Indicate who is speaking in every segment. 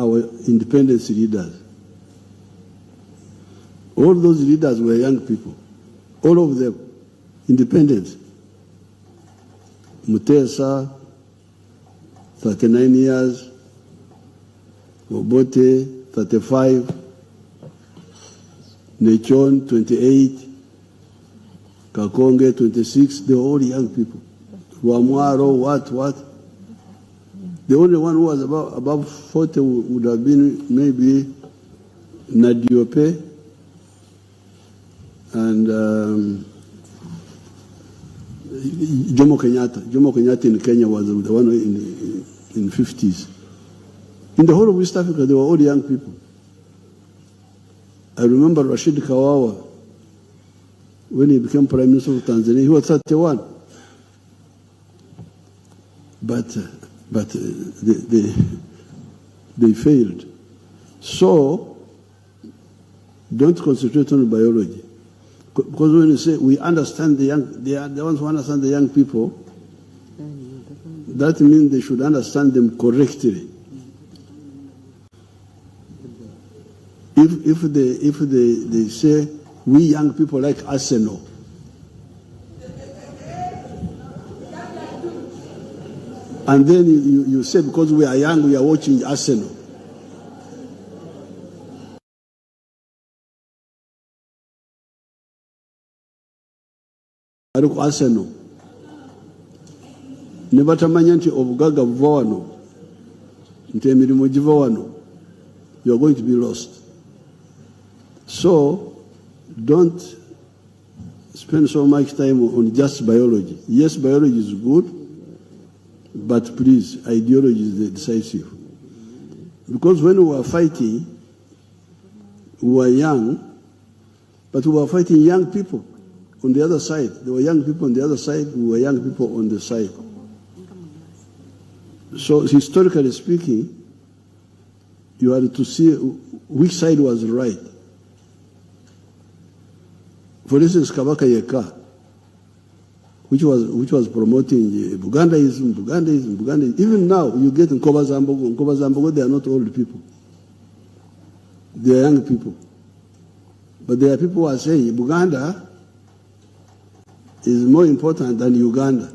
Speaker 1: our independence leaders. All those leaders were young people. All of them, independent. Mutesa, 39 years. Obote, 35. Nechon, 28. Kakonge, 26. They were all young people. Wamwaro, what? The only one who was above 40 would have been maybe Nadiope and Jomo Kenyatta. Jomo Kenyatta in Kenya was the one in 50s. In the whole of West Africa, they were all young people. I remember Rashid Kawawa, when he became Prime Minister of Tanzania, he was 31. But they failed. So, don't concentrate on biology. Because when you say we understand the young, they are the ones who understand the young people, that means they should understand them correctly. If they say we young people like Arsenal, and then you say because we are young we are watching Arsenal. Arsenal. Nebatamanya nti obugaga buva wano. Nti emirimu giva wano. You are going to be lost. So, don't spend so much time on just biology. Yes, biology is good, but please, ideology is decisive. Because when we were fighting, we were young, but we were fighting young people on the other side. There were young people on the other side, we were young people on the side. So, historically speaking, you had to see which side was right. For instance, Kabaka Yeka, which was promoting Bugandaism. Even now, you get in Nkobazambogo, they are not old people. They are young people. But there are people who are saying Buganda is more important than Uganda.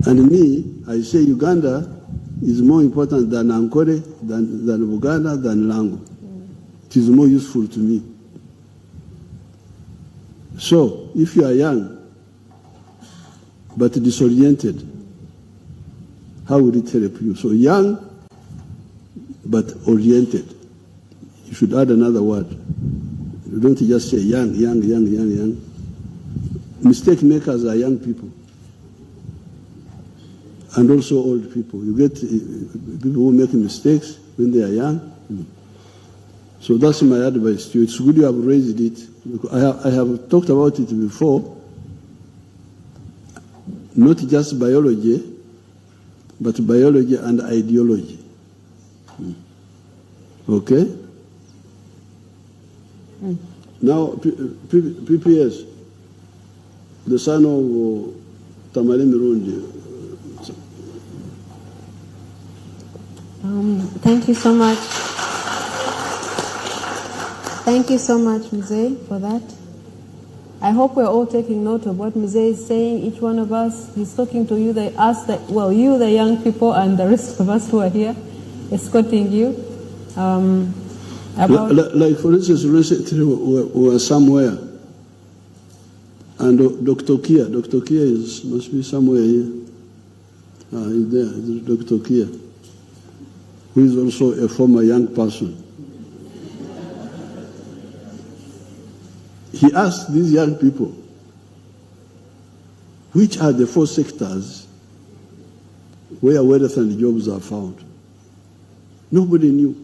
Speaker 1: And me, I say Uganda is more important than Ankole, than Buganda, than Lango. It is more useful to me. So, if you are young, but disoriented, how will it help you? So young, but oriented. You should add another word. You don't just say young. Mistake makers are young people. And also old people. You get people who make mistakes when they are young. So that's my advice to you. It's good you have raised it. I have talked about it before. Not just biology, but biology and ideology. Okay? Now, PPS, the son of Tamale Mirundi.
Speaker 2: Thank you so much. Thank you so much, Mzee, for that. I hope we're all taking note of what Mzee is saying. Each one of us, he's talking to you, you, the young people, and the rest of us who are here, escorting you.
Speaker 1: Like for instance, recently we were somewhere, and Dr. Kia must be somewhere here. He's there, Dr. Kia, who is also a former young person. He asked these young people, which are the 4 sectors where wealth and jobs are found? Nobody knew.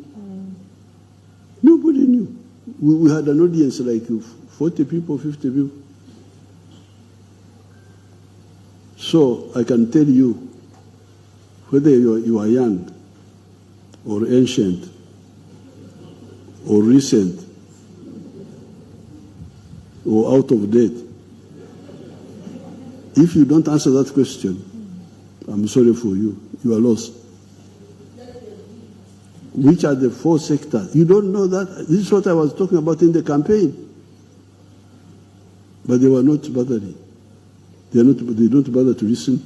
Speaker 1: Nobody knew. We had an audience like 40 people, 50 people. So I can tell you, whether you are young or ancient or recent or out of date, if you don't answer that question, I'm sorry for you. You are lost. Which are the 4 sectors? You don't know that? This is what I was talking about in the campaign. But they were not bothering. They don't bother to listen.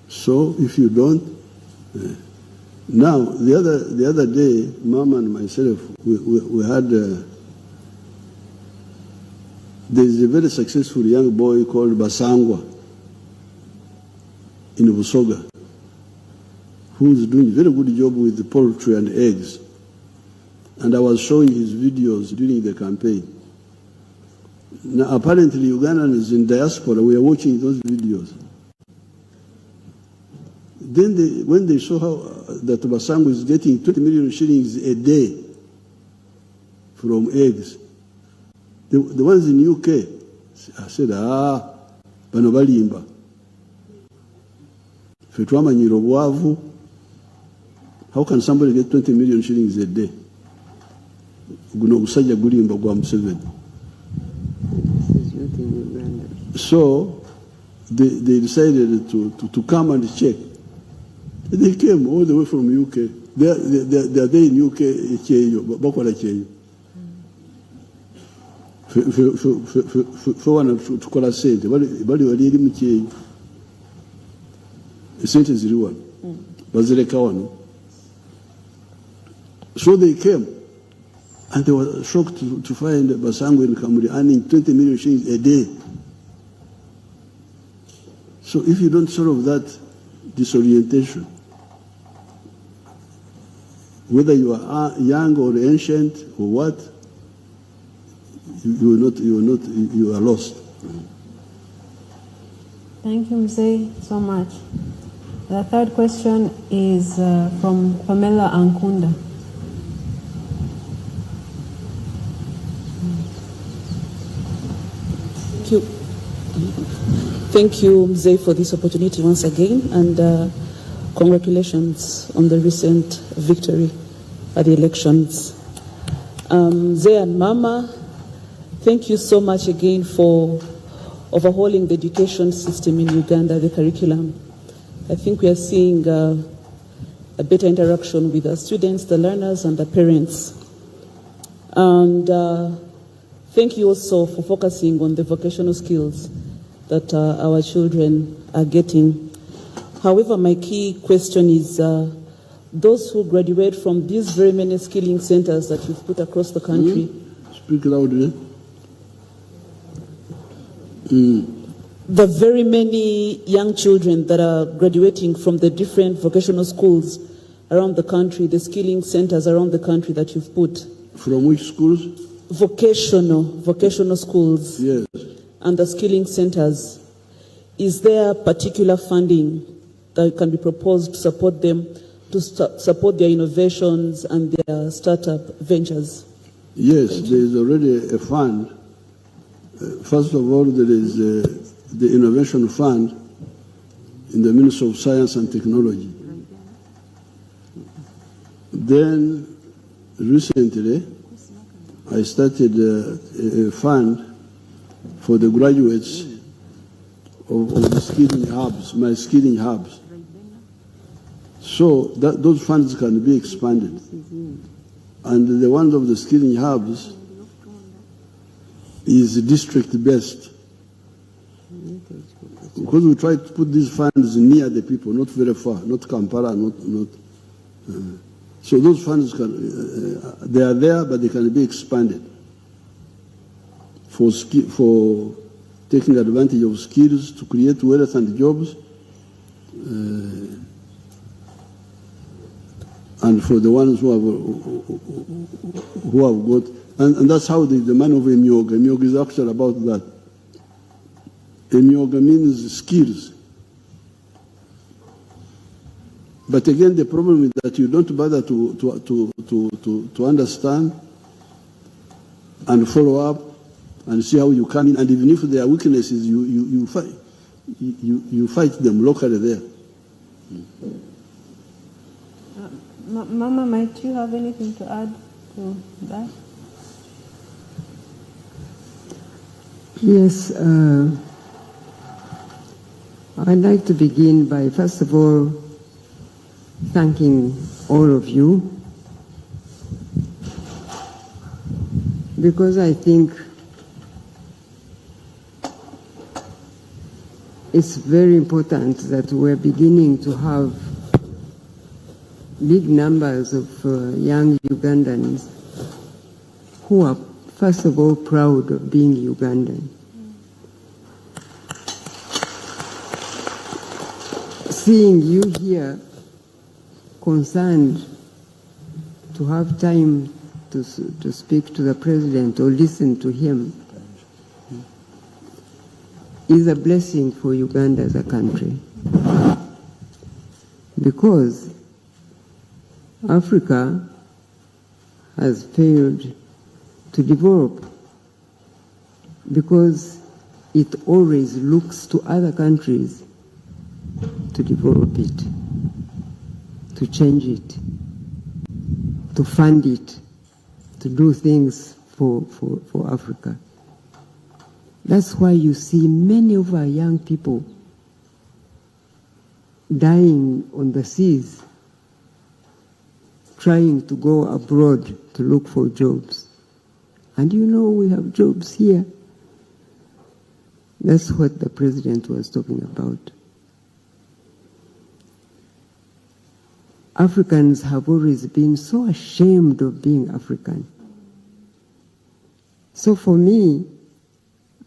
Speaker 1: So if you don't, now the other day, Mama and myself, we had. There is a very successful young boy called Basangwa in Busoga, who is doing a very good job with the poultry and eggs. And I was showing his videos during the campaign. Now, apparently, Ugandans in diaspora were watching those videos. Then when they saw how that Basangwa is getting 20 million shillings a day from eggs, the ones in UK, I said, bano balimba. Fe twamanyira obwavu. How can somebody get 20 million shillings a day? Guno gusajja gulimba gwa Museveni. So they decided to come and check. They came all the way from UK. They are there in UK, bakola cheyo. For one tukola sente bali eri mu kyeyo. Sente ziri wano bazireka wano. So they came and they were shocked to find Basangwa in Kamuri earning 20 million shillings a day. So if you don't solve that disorientation, whether you are young or ancient or what, you are lost.
Speaker 2: Thank you, Mzee, so much. The third question is from Pamela Ankunda.
Speaker 3: Thank you. Thank you, Mzee, for this opportunity once again, and congratulations on the recent victory at the elections. Mzee and Mama, thank you so much again for overhauling the education system in Uganda, the curriculum. I think we are seeing a better interaction with the students, the learners, and the parents. And thank you also for focusing on the vocational skills that our children are getting. However, my key question is those who graduate from these very many skilling centers that you've put across the country.
Speaker 1: Speak loudly.
Speaker 3: The very many young children that are graduating from the different vocational schools around the country, the skilling centers around the country that you've put.
Speaker 1: From which schools?
Speaker 3: Vocational schools.
Speaker 1: Yes.
Speaker 3: And the skilling centers. Is there particular funding that can be proposed to support them, to support their innovations and their startup ventures?
Speaker 1: Yes, there is already a fund. First of all, there is the Innovation Fund in the Ministry of Science and Technology. Then, recently, I started a fund for the graduates of the skilling hubs, my skilling hubs. So those funds can be expanded. And the one of the skilling hubs is district-based. Because we try to put these funds near the people, not very far, not Kampala, so those funds they are there, but they can be expanded for taking advantage of skills to create wealth and jobs, and for the ones who have got, and that's how the man of Emyoga. Emyoga is actually about that. Emyoga means skills. But again, the problem is that you don't bother to understand and follow up and see how you come in. And even if there are weaknesses, you fight them locally there.
Speaker 2: Mama, might you have anything to add to that?
Speaker 4: Yes. I'd like to begin by, first of all, thanking all of you, because I think it's very important that we're beginning to have big numbers of young Ugandans who are, first of all, proud of being Ugandan. Seeing you here concerned to have time to speak to the president or listen to him is a blessing for Uganda as a country, because Africa has failed to develop because it always looks to other countries to develop it, to change it, to fund it, to do things for Africa. That's why you see many of our young people dying on the seas, trying to go abroad to look for jobs. And you know we have jobs here. That's what the president was talking about. Africans have always been so ashamed of being African. So for me,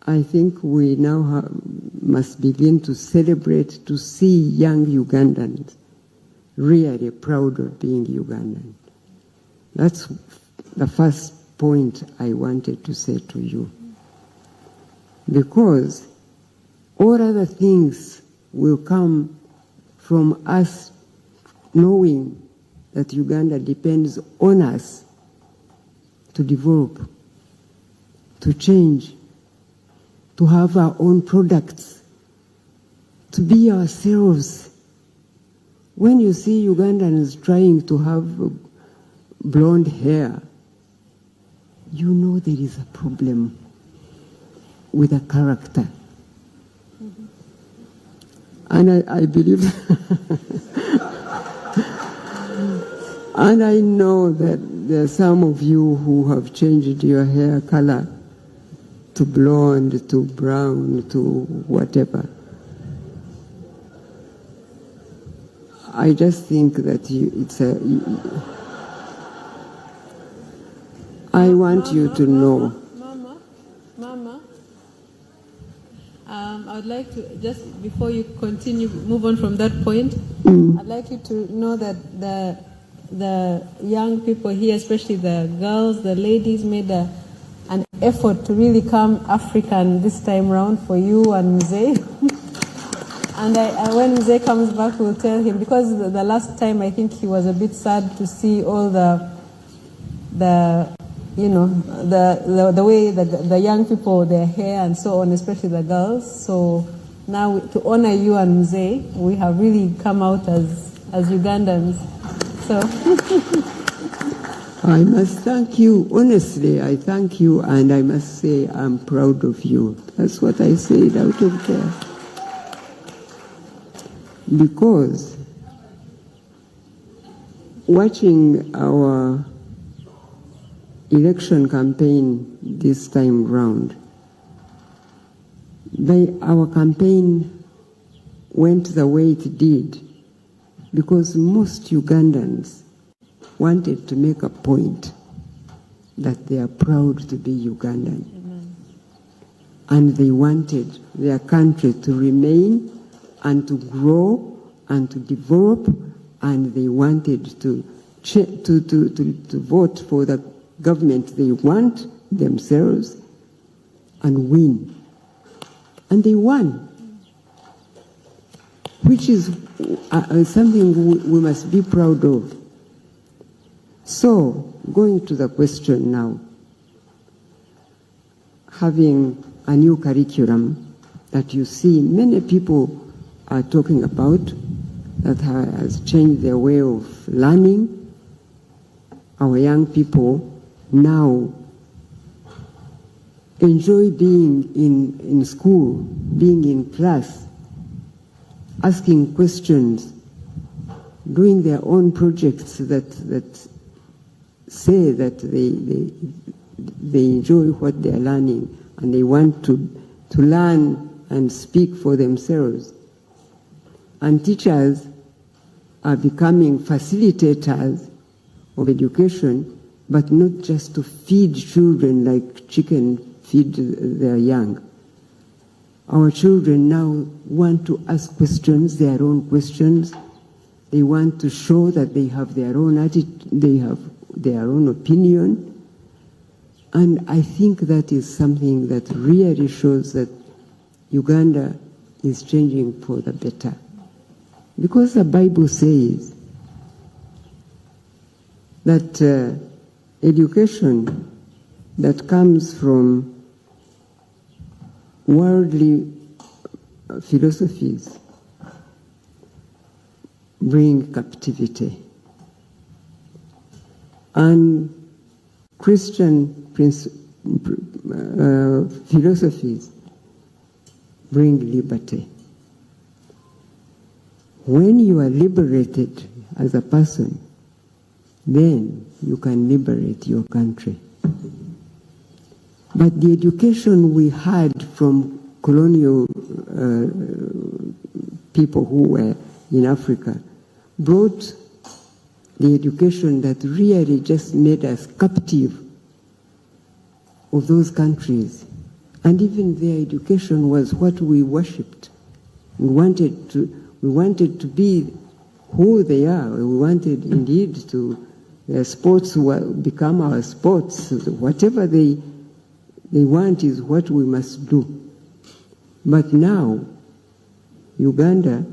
Speaker 4: I think we now must begin to celebrate, to see young Ugandans really proud of being Ugandan. That's the first point I wanted to say to you. Because all other things will come from us knowing that Uganda depends on us to develop, to change, to have our own products, to be ourselves. When you see Ugandans trying to have blonde hair, you know there is a problem with a character. Mm-hmm. And I believe, and I know that there are some of you who have changed your hair color to blonde, to brown, to whatever. I just think that I want you to know.
Speaker 2: Mama, I would like to, just before you continue, move on from that point, I'd like you to know that the young people here, especially the girls, the ladies, made an effort to really come African this time round for you and Mzee. And when Mzee comes back, we'll tell him, because the last time I think he was a bit sad to see all the way the young people, their hair and so on, especially the girls. So now to honor you and Mzee, we have really come out as Ugandans. So
Speaker 4: I must thank you. Honestly, I thank you, and I must say I'm proud of you. That's what I said out of there. Because watching our election campaign this time round, our campaign went the way it did because most Ugandans wanted to make a point that they are proud to be Ugandan. Amen. And they wanted their country to remain and to grow and to develop, and they wanted to vote for the government they want themselves and win. And they won, which is something we must be proud of. So, going to the question now, having a new curriculum that you see many people are talking about, that has changed their way of learning. Our young people now enjoy being in school, being in class, asking questions, doing their own projects that say that they enjoy what they are learning and they want to learn and speak for themselves. And teachers are becoming facilitators of education, but not just to feed children like chicken feed their young. Our children now want to ask questions, their own questions. They want to show that they have their own attitude, they have their own opinion. And I think that is something that really shows that Uganda is changing for the better. Because the Bible says that education that comes from worldly philosophies bring captivity, and Christian philosophies bring liberty. When you are liberated as a person, then you can liberate your country. But the education we had from colonial people who were in Africa brought the education that really just made us captive of those countries. And even their education was what we worshipped. We wanted to be who they are. We wanted indeed to, their sports become our sports. Whatever they want is what we must do. But now, Uganda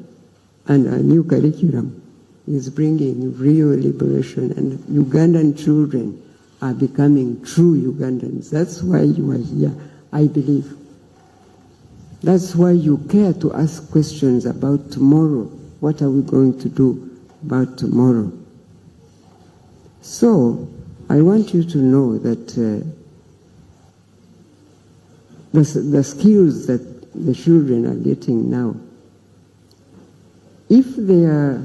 Speaker 4: and a new curriculum is bringing real liberation, and Ugandan children are becoming true Ugandans. That's why you are here, I believe. That's why you care to ask questions about tomorrow. What are we going to do about tomorrow? So, I want you to know that the skills that the children are getting now, if they are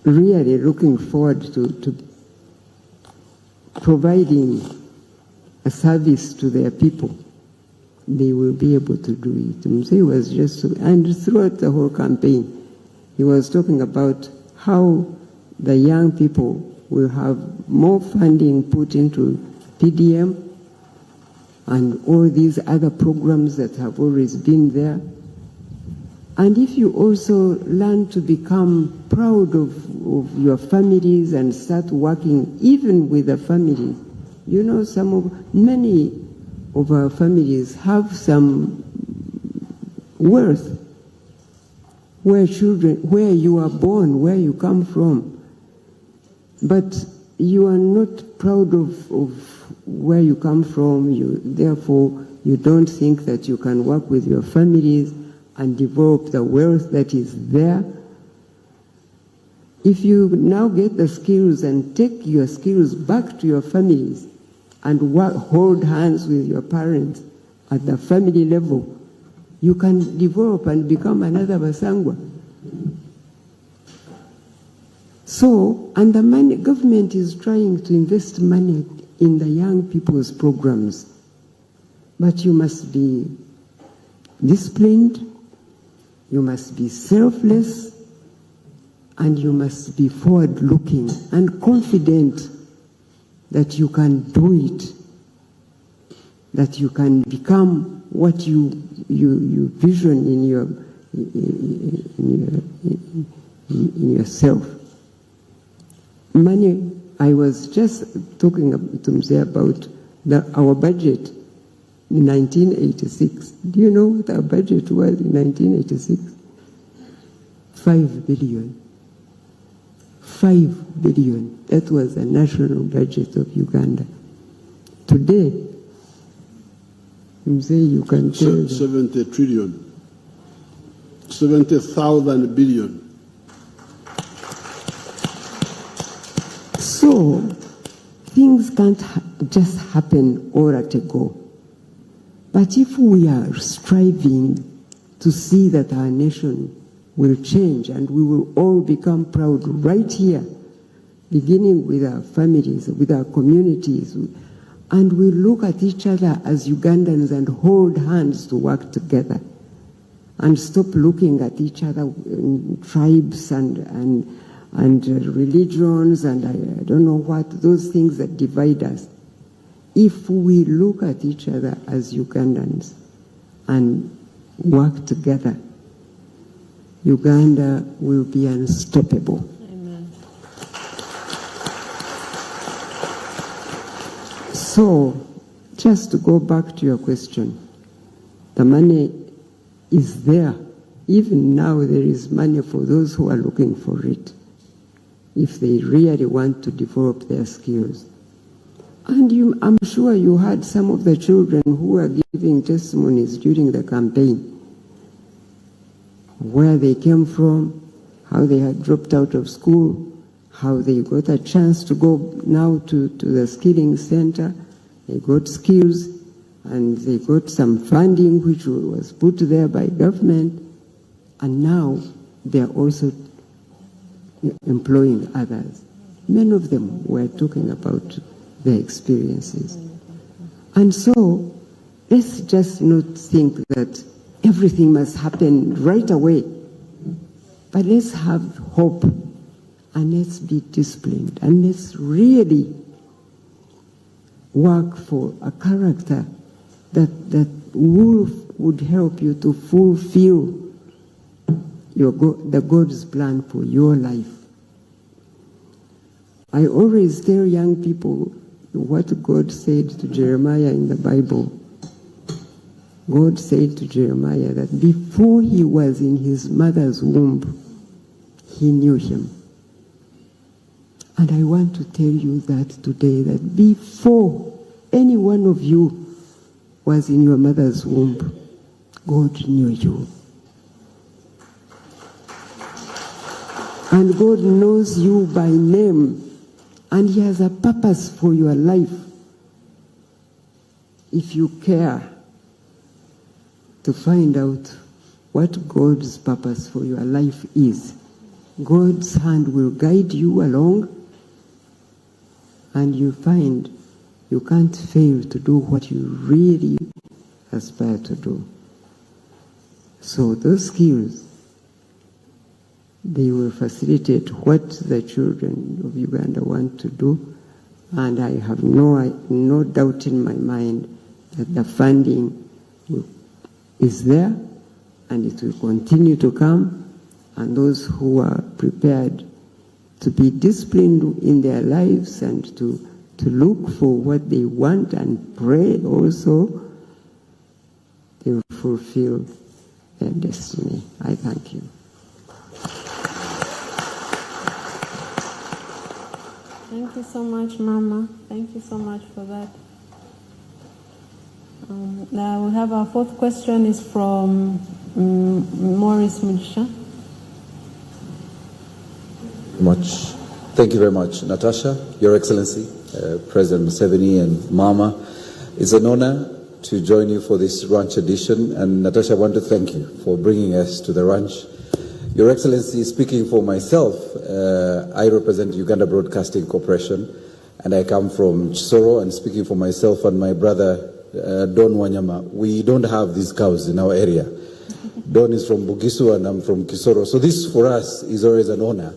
Speaker 4: really looking forward to providing a service to their people, they will be able to do it. Musevine was just, and throughout the whole campaign, he was talking about how the young people will have more funding put into PDM and all these other programs that have always been there. And if you also learn to become proud of your families and start working even with the families, you know, many of our families have some worth where you are born, where you come from. But you are not proud of where you come from, therefore you don't think that you can work with your families and develop the wealth that is there. If you now get the skills and take your skills back to your families and hold hands with your parents at the family level, you can develop and become another Basangwa. So, and the government is trying to invest money in the young people's programs. But you must be disciplined, you must be selfless, and you must be forward-looking and confident that you can do it, that you can become what you vision in yourself. Money, I was just talking to Mzee about our budget in 1986. Do you know what our budget was in 1986? 5 billion. 5 billion. That was the national budget of Uganda. Today, Mzee, you can tell
Speaker 1: 70 trillion. 70,000 billion.
Speaker 4: So, things can't just happen all at a go. But if we are striving to see that our nation will change and we will all become proud right here, beginning with our families, with our communities, and we look at each other as Ugandans and hold hands to work together and stop looking at each other in tribes and religions and I don't know what, those things that divide us. If we look at each other as Ugandans and work together, Uganda will be unstoppable.
Speaker 2: Amen.
Speaker 4: So, just to go back to your question, the money is there. Even now there is money for those who are looking for it, if they really want to develop their skills. And I'm sure you heard some of the children who are giving testimonies during the campaign, where they came from, how they had dropped out of school, how they got a chance to go now to the skilling center. They got skills and they got some funding which was put there by government, and now they are also employing others. Many of them were talking about their experiences. And so let's just not think that everything must happen right away, but let's have hope and let's be disciplined and let's really work for a character that would help you to fulfill the God's plan for your life. I always tell young people what God said to Jeremiah in the Bible. God said to Jeremiah that before he was in his mother's womb, he knew him. And I want to tell you that today, that before any one of you was in your mother's womb, God knew you. And God knows you by name, and he has a purpose for your life. If you care to find out what God's purpose for your life is, God's hand will guide you along, and you find you can't fail to do what you really aspire to do. So those skills, they will facilitate what the children of Uganda want to do, and I have no doubt in my mind that the funding is there, and it will continue to come, and those who are prepared to be disciplined in their lives and to look for what they want and pray also, they will fulfill their destiny. I thank you.
Speaker 2: Thank you so much, Mama. Thank you so much for that. Now we have our fourth question is from Maurice Mugisha.
Speaker 5: Thank you very much, Natasha, Your Excellency, President Museveni and Mama. It's an honor to join you for this ranch edition, and Natasha, I want to thank you for bringing us to the ranch. Your Excellency, speaking for myself, I represent Uganda Broadcasting Corporation, and I come from Kisoro, and speaking for myself and my brother, Don Wanyama, we don't have these cows in our area. Don is from Bugisu and I'm from Kisoro. So this for us is always an honor,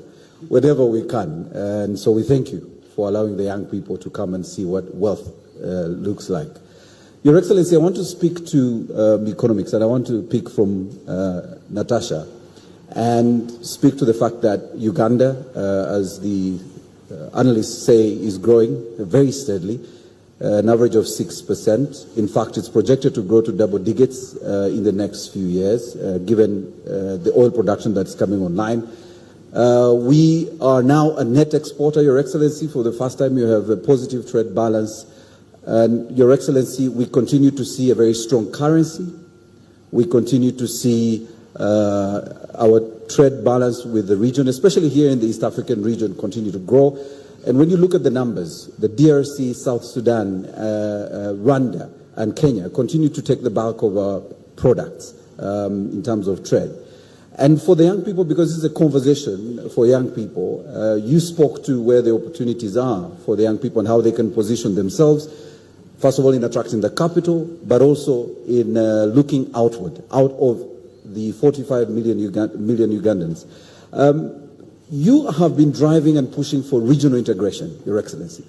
Speaker 5: whenever we can. And so we thank you for allowing the young people to come and see what wealth looks like. Your Excellency, I want to speak to economics, and I want to pick from Natasha and speak to the fact that Uganda, as the analysts say, is growing very steadily, an average of 6%. In fact, it's projected to grow to double digits in the next few years, given the oil production that's coming online. We are now a net exporter, Your Excellency. For the first time, you have a positive trade balance. And Your Excellency, we continue to see a very strong currency. We continue to see our trade balance with the region, especially here in the East African region, continue to grow. And when you look at the numbers, the DRC, South Sudan, Rwanda, and Kenya continue to take the bulk of our products in terms of trade. And for the young people, because this is a conversation for young people, you spoke to where the opportunities are for the young people and how they can position themselves, first of all in attracting the capital, but also in looking outward, out of the 45 million Ugandans. You have been driving and pushing for regional integration, Your Excellency.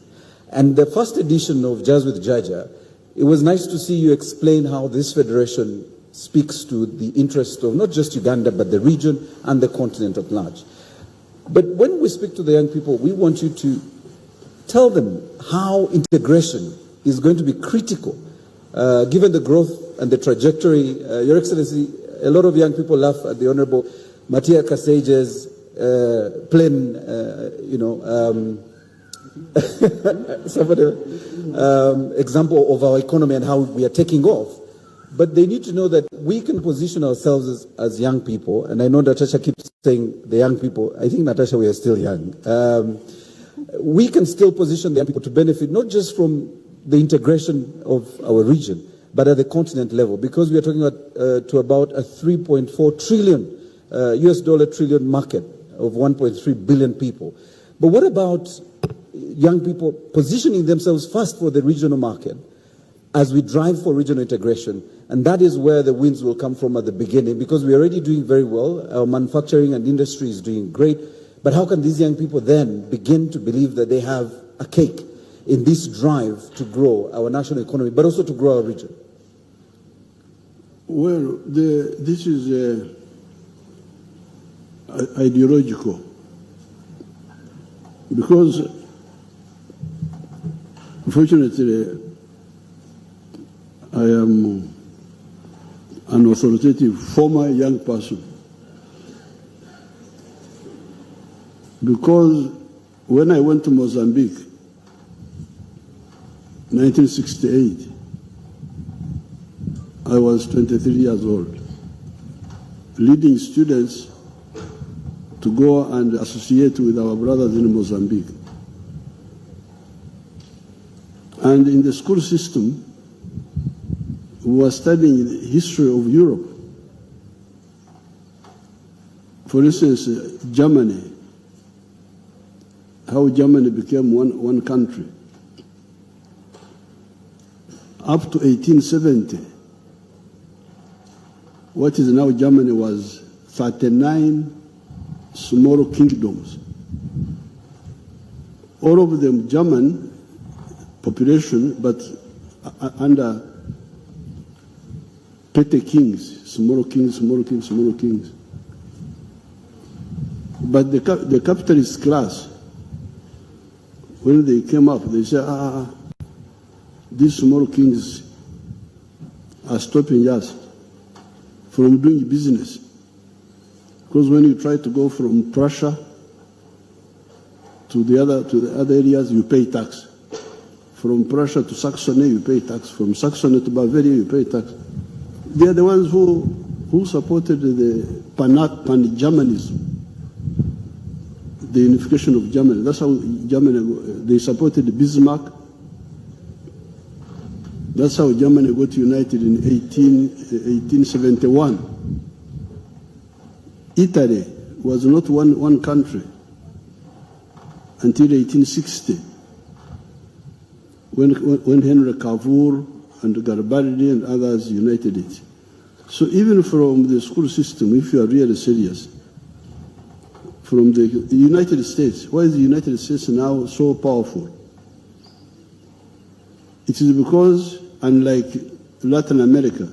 Speaker 5: And the first edition of Jazz with Jaja, it was nice to see you explain how this federation speaks to the interest of not just Uganda, but the region and the continent at large. But when we speak to the young people, we want you to tell them how integration is going to be critical, given the growth and the trajectory. Your Excellency, a lot of young people laugh at the Honorable Matia Kasage's plain, example of our economy and how we are taking off. But they need to know that we can position ourselves as young people. And I know Natasha keeps saying the young people. I think, Natasha, we are still young. We can still position the young people to benefit not just from the integration of our region, but at the continent level, because we are talking about a 3.4 trillion US dollar trillion market of 1.3 billion people. But what about young people positioning themselves first for the regional market as we drive for regional integration? And that is where the wins will come from at the beginning, because we're already doing very well. Our manufacturing and industry is doing great. But how can these young people then begin to believe that they have a cake in this drive to grow our national economy, but also to grow our region?
Speaker 1: Well, this is ideological, because unfortunately I am an authoritative former young person, because when I went to Mozambique, 1968, I was 23 years old, leading students to go and associate with our brothers in Mozambique. And in the school system, we were studying the history of Europe. For instance, Germany, how Germany became one country. Up to 1870, what is now Germany was 39 small kingdoms. All of them German population, but under petty kings, small kings, small kings, small kings. But the capitalist class, when they came up, they said, these small kings are stopping us from doing business. Because when you try to go from Prussia to the other areas, you pay tax. From Prussia to Saxony, you pay tax. From Saxony to Bavaria, you pay tax. They are the ones who supported the pan-Germanism, the unification of Germany. That's how Germany, they supported Bismarck. That's how Germany got united in 1871. Italy was not one country until 1860, when Henry Cavour and Garibaldi and others united it. So even from the school system, if you are really serious, from the United States, why is the United States now so powerful? It is because, unlike Latin America,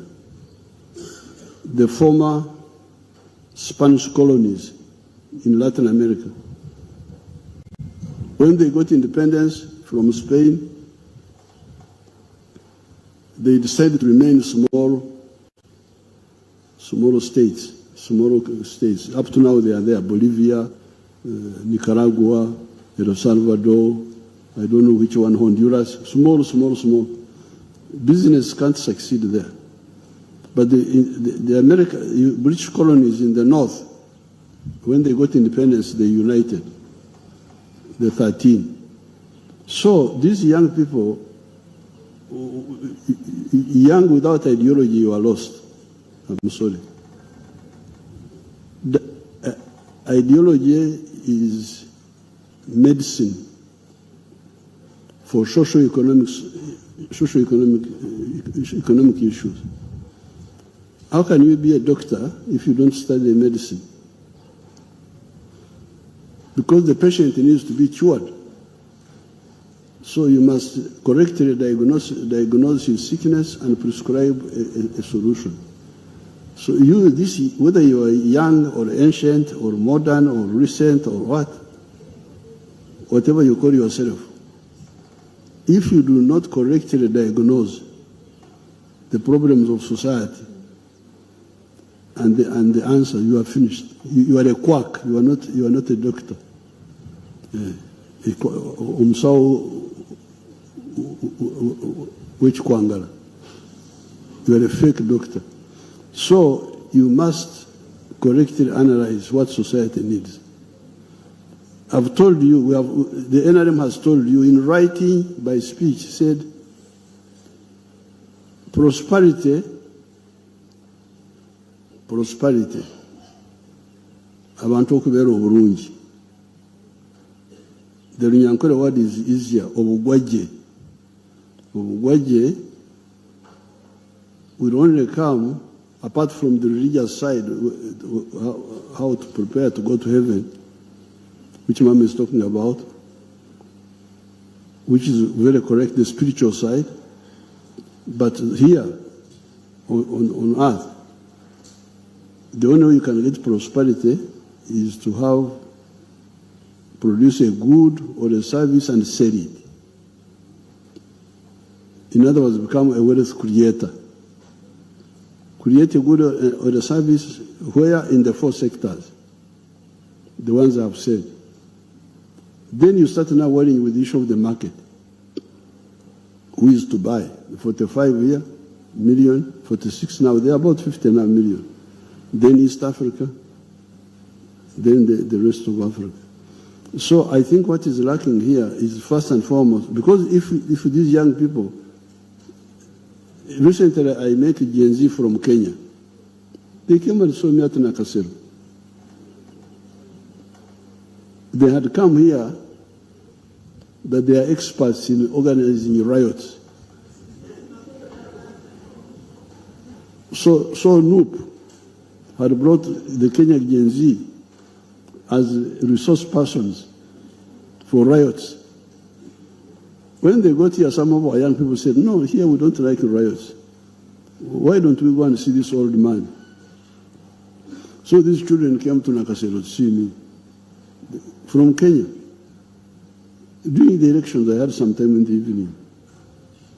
Speaker 1: the former Spanish colonies in Latin America, when they got independence from Spain, they decided to remain small states. Up to now they are there, Bolivia, Nicaragua, El Salvador, I don't know which one, Honduras, small. Business can't succeed there. But the British colonies in the north, when they got independence, they united, the 13. So these young people, young without ideology, you are lost. I'm sorry. The, ideology is medicine for socio-economic issues. How can you be a doctor if you don't study medicine? Because the patient needs to be cured. So you must correctly diagnose his sickness and prescribe a solution. So whether you are young or ancient or modern or recent or whatever you call yourself, if you do not correctly diagnose the problems of society and the answer, you are finished. You are a quack. You are not a doctor. Which kwangala? You are a fake doctor. So you must correctly analyze what society needs. I've told you, the NRM has told you in writing, by speech, said prosperity, abantu okubeera obulungi. The Runyankore word is easier, obugwajje. Obugwajje will only come, apart from the religious side, how to prepare to go to heaven, which Mama is talking about, which is very correct, the spiritual side. But here, on earth, the only way you can get prosperity is to produce a good or a service and sell it. In other words, become a wealth creator. Create a good or a service where in the 4 sectors, the ones I have said. Then you start now worrying with the issue of the market. Who is to buy? 45 million, 46 now, they're about 59 million. Then East Africa, then the rest of Africa. So I think what is lacking here is first and foremost, because if these young people, recently I met a Gen Z from Kenya. They came and saw me at Nakasero. They had come here that they are experts in organizing riots. So Noop had brought the Kenyan Gen Z as resource persons for riots. When they got here, some of our young people said, no, here we don't like riots. Why don't we go and see this old man? So these children came to Nakasero to see me from Kenya. During the elections, I had some time in the evening.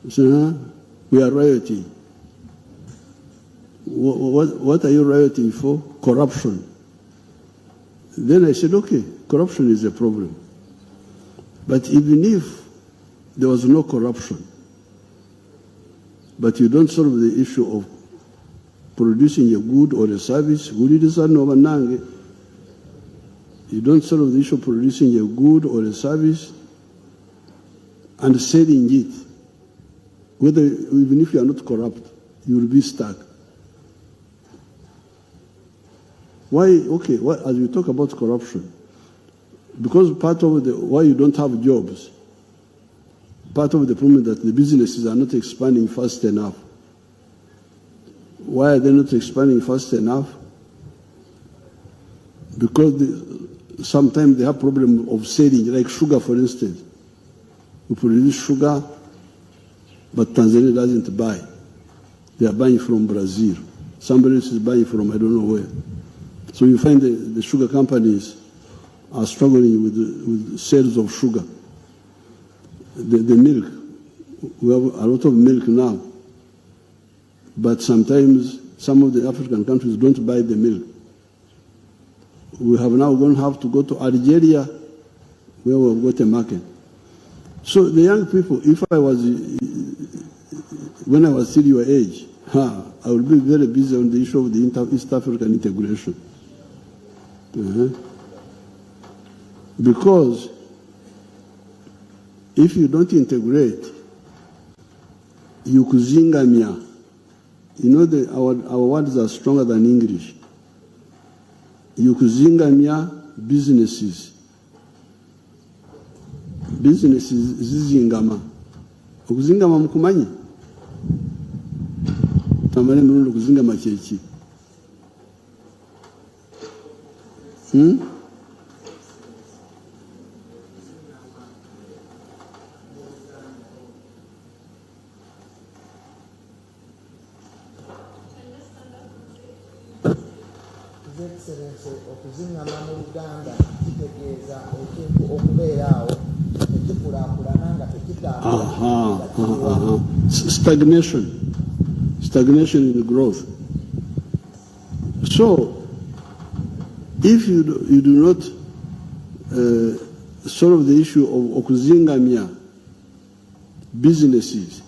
Speaker 1: I said, we are rioting. What are you rioting for? Corruption. Then I said, okay, corruption is a problem. But even if there was no corruption, but you don't solve the issue of producing a good or a service, you don't solve the issue of producing a good or a service and selling it, even if you are not corrupt, you will be stuck. Why? Okay, as we talk about corruption, because part of why you don't have jobs, part of the problem that the businesses are not expanding fast enough. Why are they not expanding fast enough? Because sometimes they have problem of selling, like sugar, for instance. We produce sugar, but Tanzania doesn't buy. They are buying from Brazil. Somebody else is buying from I don't know where. So you find the sugar companies are struggling with sales of sugar. The milk, we have a lot of milk now, but sometimes some of the African countries don't buy the milk. We have now going to have to go to Algeria, where we've got a market. So the young people, when I was still your age, I would be very busy on the issue of the East African integration. Because if you don't integrate, you kuzingamia You know, our words are stronger than English. Yukuzingamya businesses. Businesses zizingama. Okuzingama mukumanyi? Tamane mulundi okuzingama kyeki.
Speaker 6: Okuzingama mu Luganda kitegeeza ekintu okubeeraawo ekikulaakulana nga tekitambula. Stagnation in growth.
Speaker 1: So, if you do not solve the issue of okuzingamya businesses,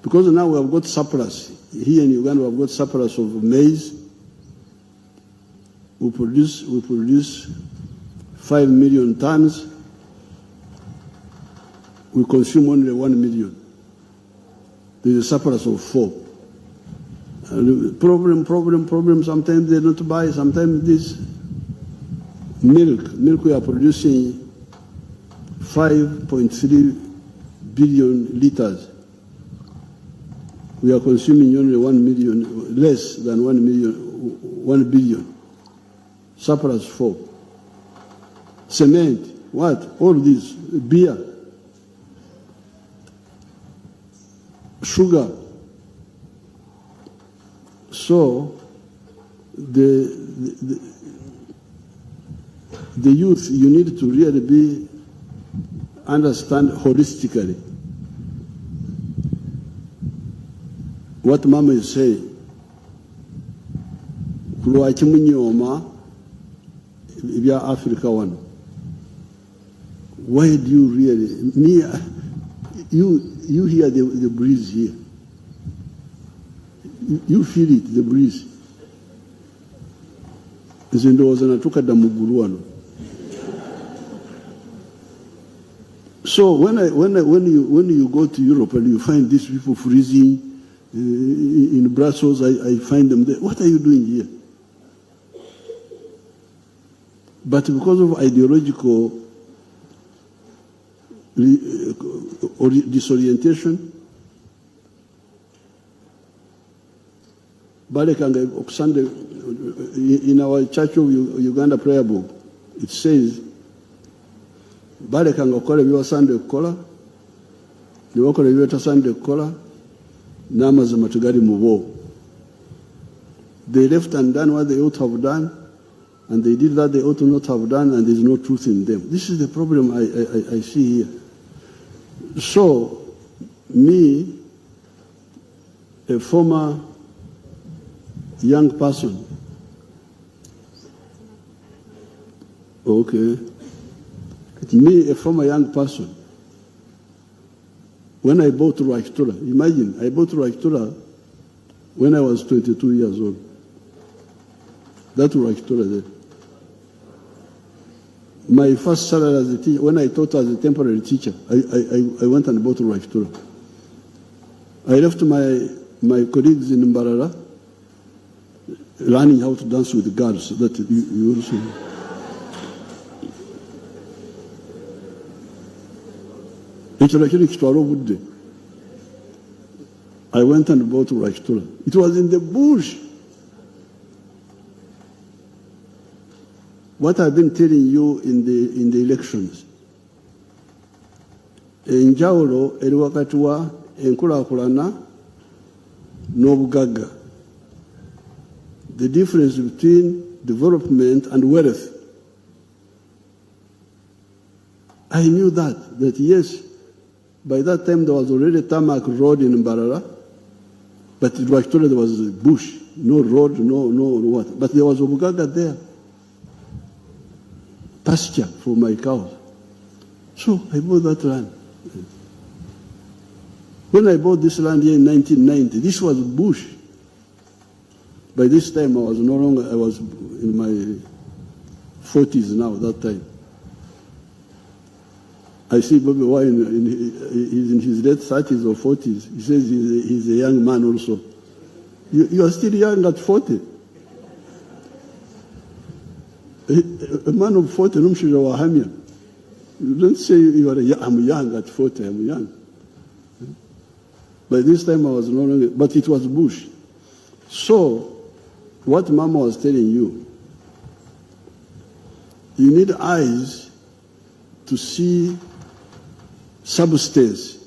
Speaker 1: because now we have got surplus here in Uganda, we have got surplus of maize. We produce 5 million tons. We consume only 1 million. There is a surplus of 4. Problem. Sometimes they don't buy. Sometimes this milk we are producing 5.3 billion liters. We are consuming only 1 million, less than 1 billion. Surplus 4. Cement, what? All this, beer, sugar. So the youth, you need to really understand holistically what Mama is saying. Ibya Africa one. Why do you really? You hear the breeze here. You feel it, the breeze. So when you go to Europe and you find these people freezing in Brussels, I find them there. What are you doing here? But because of ideological disorientation, in our Church of Uganda prayer book, it says, balekanga okukola ebiwasande okukola ne bakola ebibatasande okukola n'amazima tegali mu bo. They left and done what they ought to have done, and they did that they ought to not have done, and there is no truth in them. This is the problem I see here. So, me, a former young person, okay, me, a former young person, when I bought Ruaktura, imagine, I bought Ruaktura when I was 22 years old. That Ruaktura there. My first salary as a teacher, when I taught as a temporary teacher, I went and bought Ruaktura. I left my colleagues in Mbarara learning how to dance with girls, so that you also. I went and bought Ruaktura. It was in the bush. What I've been telling you in the elections. Enjawulo eri wakati wa enkulaakulana n'obugagga. The difference between development and wealth. I knew that yes, by that time there was already a tarmac road in Mbarara, but in Ruaktura there was a bush, no road, no what. But there was Obugaga there, pasture for my cows. So I bought that land. When I bought this land here in 1990, this was bush. By this time I was in my 40s now, that time. I see Bobby Wine, he's in his late 30s or 40s. He says he's a young man also. You are still young at 40. A man of 40, you don't say I'm young at 40, I'm young. By this time I was no longer, but it was bush. So, what Mama was telling you, you need eyes to see substance,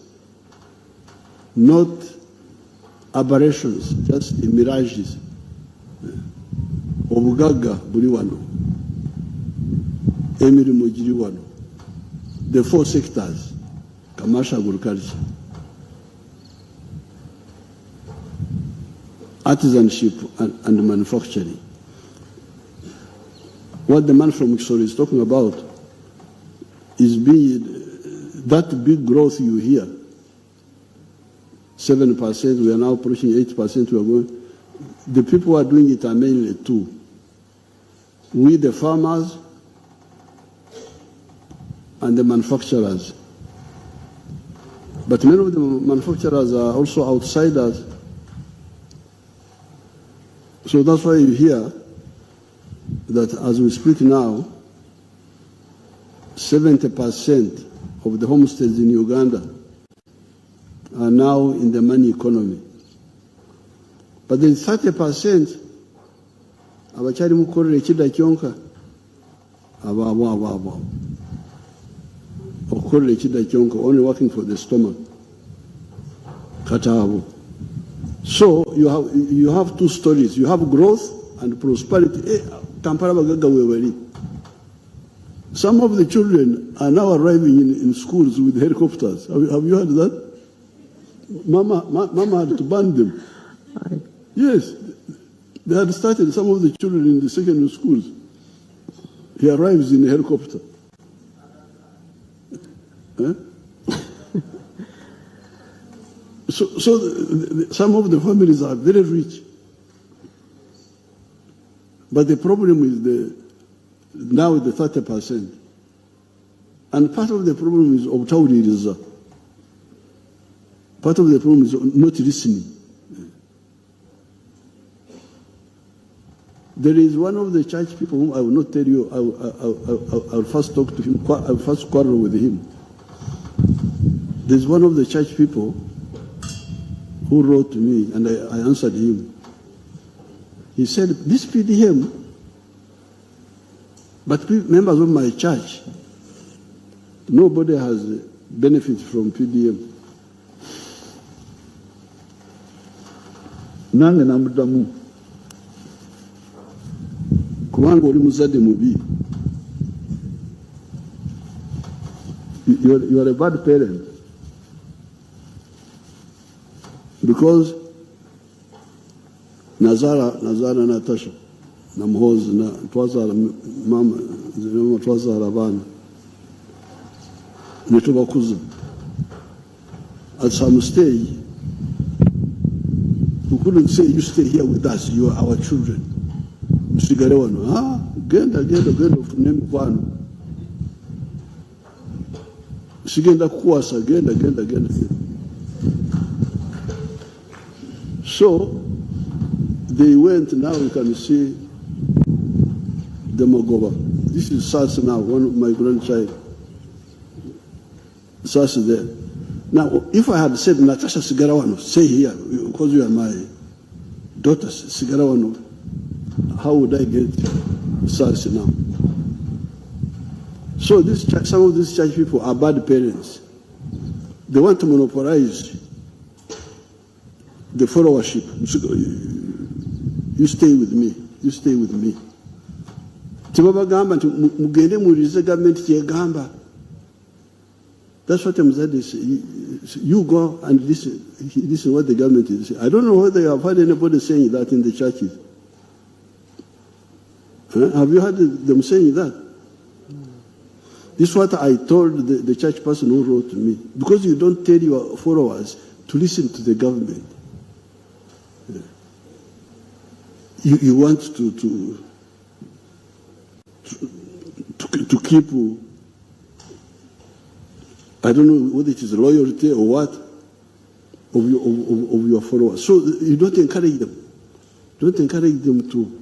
Speaker 1: not aberrations, just the mirages. Obugaga buli wano, emirimu giri wano. The 4 sectors, commercial agriculture, artisanship and manufacturing. What the man from Kisoro is talking about is that big growth you hear, 7%, we are now approaching 8%, we are going. The people who are doing it are mainly two. We, the farmers, and the manufacturers. But many of the manufacturers are also outsiders. So that's why you hear that as we speak now, 70% of the homesteads in Uganda are now in the money economy. But there is 30% abachari mukorere chida kyonka okorere chida kyonka, only working for the stomach. Katabo. So you have two stories. You have growth and prosperity. Some of the children are now arriving in schools with helicopters. Have you heard that? Mama had to ban them. Yes, they had started, some of the children in the secondary schools. He arrives in a helicopter. So some of the families are very rich. But the problem is now the 30%. And part of the problem is obtaurism. Part of the problem is not listening. There is one of the church people whom I will not tell you, I will first talk to him, I will first quarrel with him. There's one of the church people who wrote to me, and I answered him. He said, this PDM, but members of my church, nobody has benefit from PDM. Nange namudamu. Kubanga oli muzadde mubi. You are a bad parent. Because Natasha, Namhoz, Twazara Mama, Twazara Van, Nitubakuza. At some stage, we couldn't say, you stay here with us, you are our children. Msigare wano, genda name kwano. Sigenda kuwasa, genda. So, they went, now you can see the Mogoba. This is Sas now, one of my grandchild. Sas is there. Now, if I had said, Natasha Sigarawano, say here, because you are my daughter, Sigarawano, how would I get Sas now? So some of these church people are bad parents. They want to monopolize the followership. You stay with me. You stay with me. That's what Mzadi said. You go and listen to what the government is saying. I don't know whether you have heard anybody saying that in the churches. Have you heard them saying that? This is what I told the church person who wrote to me. Because you don't tell your followers to listen to the government. You want to keep, I don't know whether it is loyalty or what, of your followers. So you don't encourage them. Don't encourage them to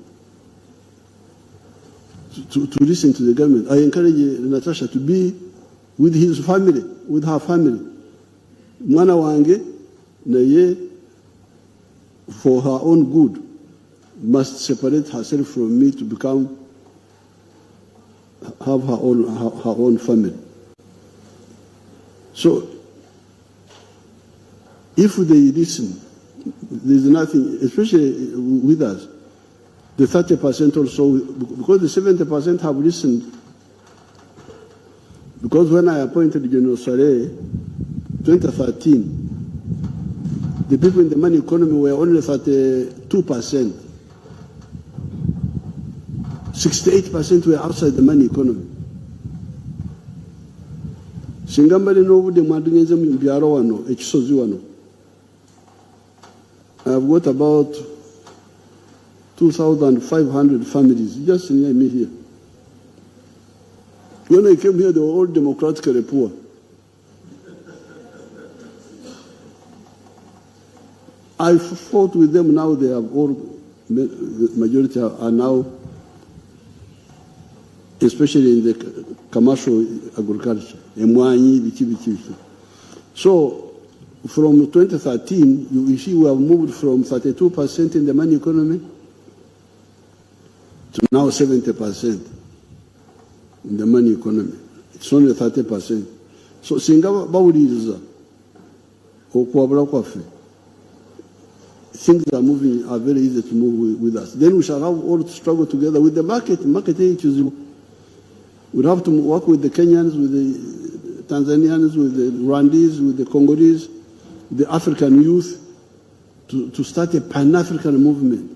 Speaker 1: listen to the government. I encourage Natasha to be with his family, with her family. Mwana wange, naye, for her own good, must separate herself from me to have her own family. So, if they listen, there's nothing, especially with us, the 30% also, because the 70% have listened. Because when I appointed General Saleh, 2013, the people in the money economy were only 32%. 68% were outside the money economy. Singambale n'obudde mwadunyenze mu byalo wano, ekisozi wano. I've got about 2,500 families just near me here. When I came here, they were all democratically poor. I fought with them. Now they have all, the majority are now, especially in the commercial agriculture. So from 2013, you see we have moved from 32% in the money economy to now 70% in the money economy. It's only 30%. So singa bawuliriza okwabula kwaffe, things are very easy to move with us. Then we shall have all to struggle together with the market. Market is, we'll have to work with the Kenyans, with the Tanzanians, with the Rwandese, with the Congolese, the African youth, to start a Pan-African movement.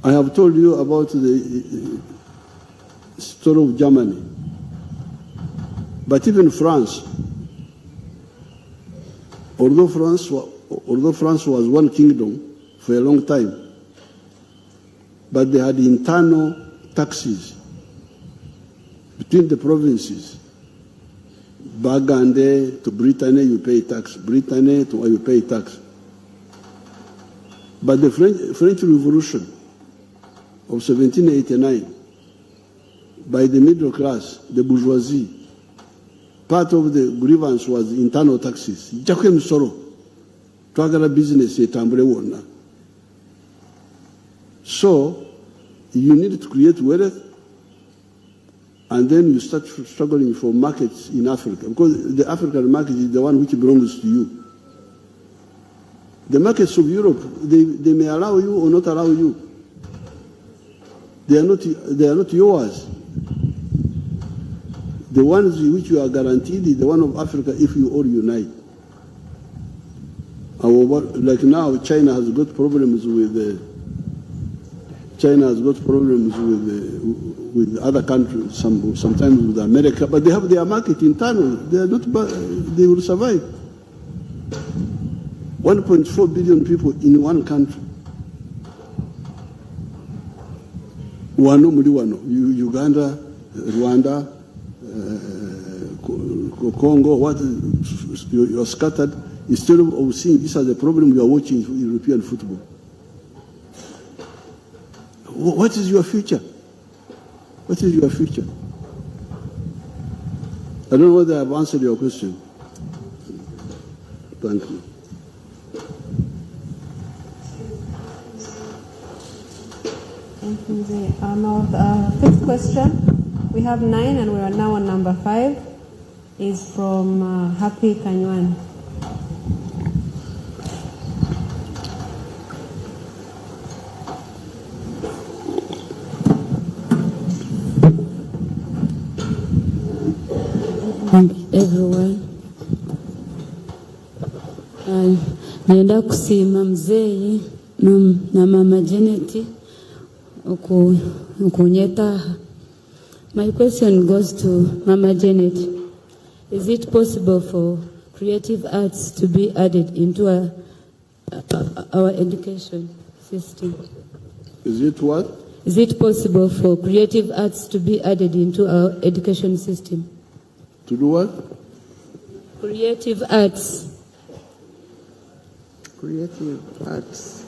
Speaker 1: I have told you about the story of Germany. But even France, although France was one kingdom for a long time, but they had internal taxes between the provinces. Bagande to Brittany, you pay tax. Brittany to you pay tax. But the French Revolution of 1789, by the middle class, the bourgeoisie, part of the grievance was internal taxes. Jakem soro, twagala business etambule wonna. So you need to create wealth, and then you start struggling for markets in Africa, because the African market is the one which belongs to you. The markets of Europe, they may allow you or not allow you. They are not yours. The ones which you are guaranteed is the one of Africa if you all unite. Like now, China has got problems with other countries, sometimes with America, but they have their market internal. They will survive. 1.4 billion people in one country. Uganda, Rwanda, Congo, you're scattered. Instead of seeing this as a problem, you are watching European football. What is your future? What is your future? I don't know whether I've answered your question. Thank you.
Speaker 2: Thank you, Mzee. Now, the fifth question. We have 9 and we are now on number 5. Is from Happy Kanywan.
Speaker 7: Everyone. Nienda kusima mzee na mama Janet ukunyeta. My question goes to Mama Janet. Is it possible for creative arts to be added into our education system?
Speaker 1: Is it what?
Speaker 7: Is it possible for creative arts to be added into our education system?
Speaker 1: To do what?
Speaker 7: Creative arts.
Speaker 4: creative arts.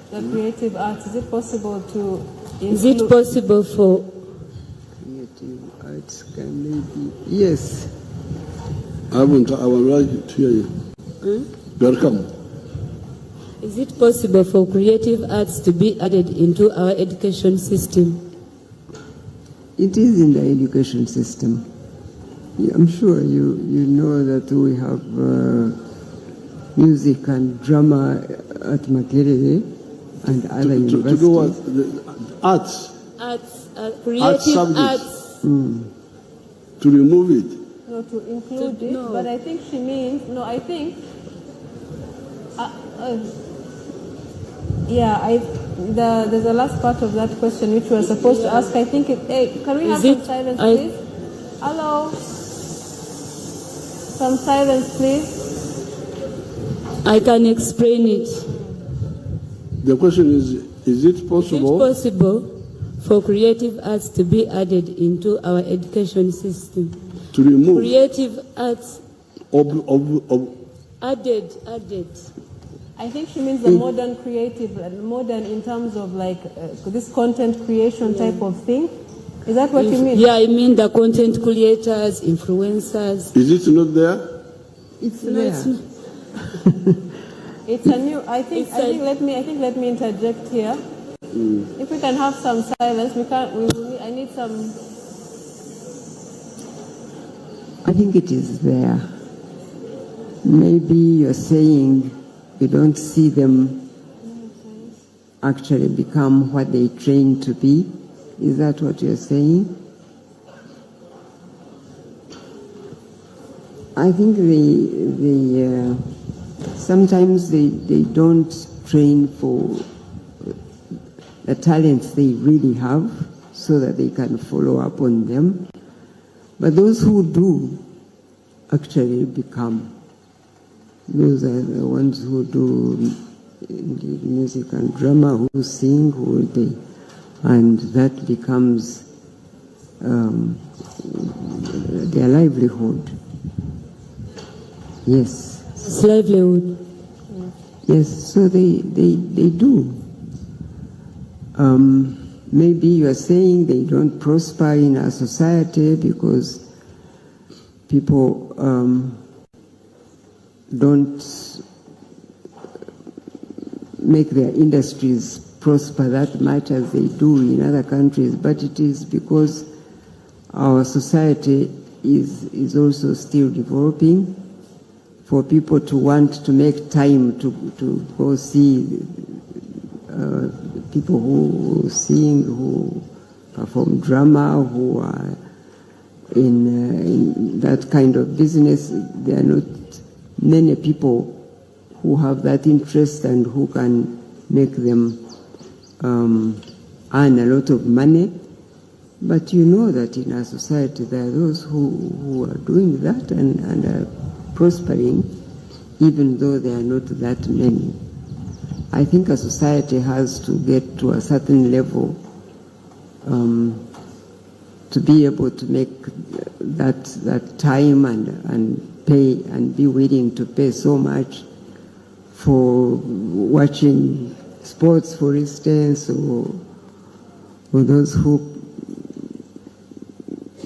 Speaker 2: The creative arts, is it possible to
Speaker 7: Is it possible for
Speaker 4: Creative arts can maybe, yes.
Speaker 1: I would like to hear you. Welcome.
Speaker 7: Is it possible for creative arts to be added into our education system?
Speaker 4: It is in the education system. Yeah, I'm sure you know that we have music and drama at Makerere and other universities.
Speaker 1: To do what? The arts.
Speaker 7: Creative arts.
Speaker 1: To remove it.
Speaker 2: No, to include it,
Speaker 7: no.
Speaker 2: but I think she means, no, I think, there's a last part of that question which we were supposed to ask. I think, can we have some silence, please? Hello? Some silence, please.
Speaker 7: I can explain it.
Speaker 1: The question is it possible?
Speaker 7: Is it possible for creative arts to be added into our education system?
Speaker 1: To remove?
Speaker 7: Creative arts added.
Speaker 2: I think she means the modern creative, modern in terms of like this content creation type of thing. Is that what you mean?
Speaker 7: Yeah, I mean the content creators, influencers.
Speaker 1: Is it not there?
Speaker 4: It's
Speaker 7: No,
Speaker 4: there.
Speaker 7: it's not.
Speaker 2: It's a new. I think. Let me interject here. If we can have some silence, I need some.
Speaker 4: I think it is there. Maybe you're saying you don't see them actually become what they train to be. Is that what you're saying? I think sometimes they don't train for the talents they really have so that they can follow up on them. But those who do actually become. Those are the ones who do indeed music and drama, who sing, and that becomes their livelihood. Yes.
Speaker 7: It's livelihood.
Speaker 4: Yes, so they do. Maybe you are saying they don't prosper in our society because people don't make their industries prosper that much as they do in other countries, but it is because our society is also still developing for people to want to make time to go see people who sing, who perform drama, who are in that kind of business. There are not many people who have that interest and who can make them earn a lot of money. But you know that in our society there are those who are doing that and are prospering, even though there are not that many. I think a society has to get to a certain level to be able to make that time and pay and be willing to pay so much for watching sports, for instance, or those who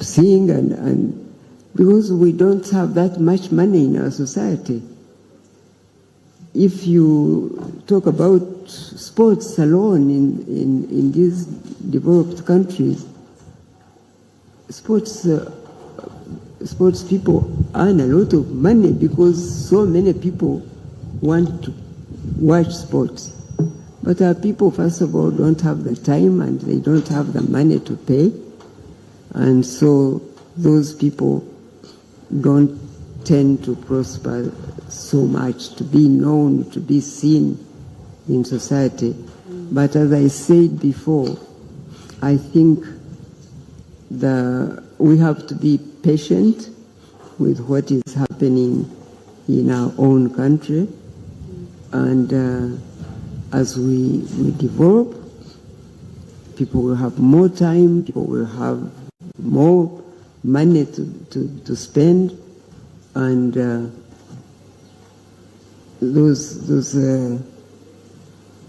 Speaker 4: sing and because we don't have that much money in our society. If you talk about sports alone in these developed countries, sports people earn a lot of money because so many people want to watch sports. But our people, first of all, don't have the time and they don't have the money to pay. And so those people don't tend to prosper so much, to be known, to be seen in society. But as I said before, I think we have to be patient with what is happening in our own country. And as we develop, people will have more time, people will have more money to spend, and those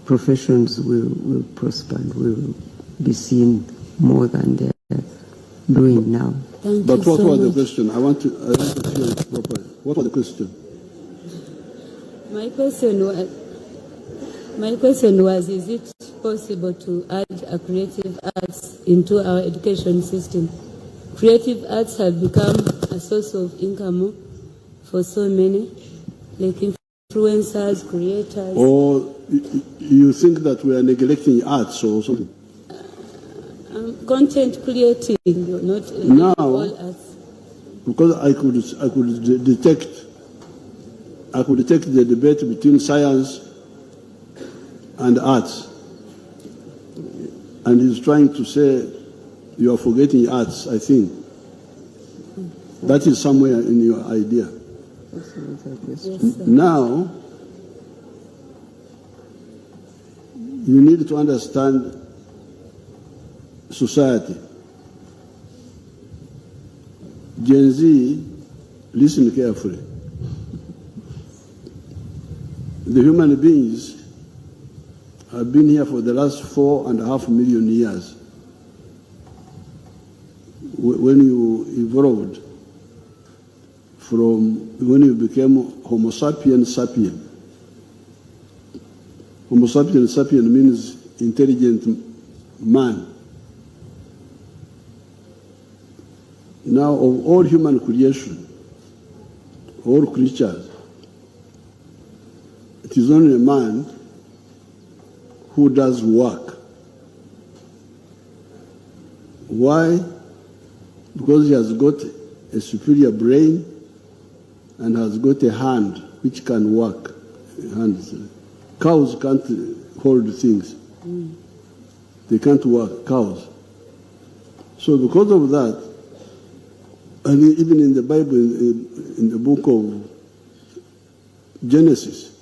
Speaker 4: professions will prosper and will be seen more than they're doing now.
Speaker 7: Thank
Speaker 1: But
Speaker 7: you
Speaker 1: what
Speaker 7: so
Speaker 1: was the
Speaker 7: much.
Speaker 1: question? I want to hear it properly. What was the question?
Speaker 7: My question was, is it possible to add a creative arts into our education system? Creative arts have become a source of income for so many, like influencers, creators.
Speaker 1: Or you think that we are neglecting arts or something?
Speaker 7: Content creating, not
Speaker 1: Now,
Speaker 7: all arts.
Speaker 1: because I could detect the debate between science and arts, and he's trying to say you are forgetting arts. I think that is somewhere in your idea.
Speaker 7: Yes, sir.
Speaker 1: Now you need to understand society. Gen Z, listen carefully. The human beings have been here for the last 4.5 million years. When you evolved from when you became Homo sapiens sapien. Homo sapiens sapien means intelligent man. Now, of all human creation, all creatures, it is only a man who does work. Why? Because he has got a superior brain and has got a hand which can work. Hands. Cows can't hold things. They can't work, cows. So because of that, and even in the Bible, in the book of Genesis,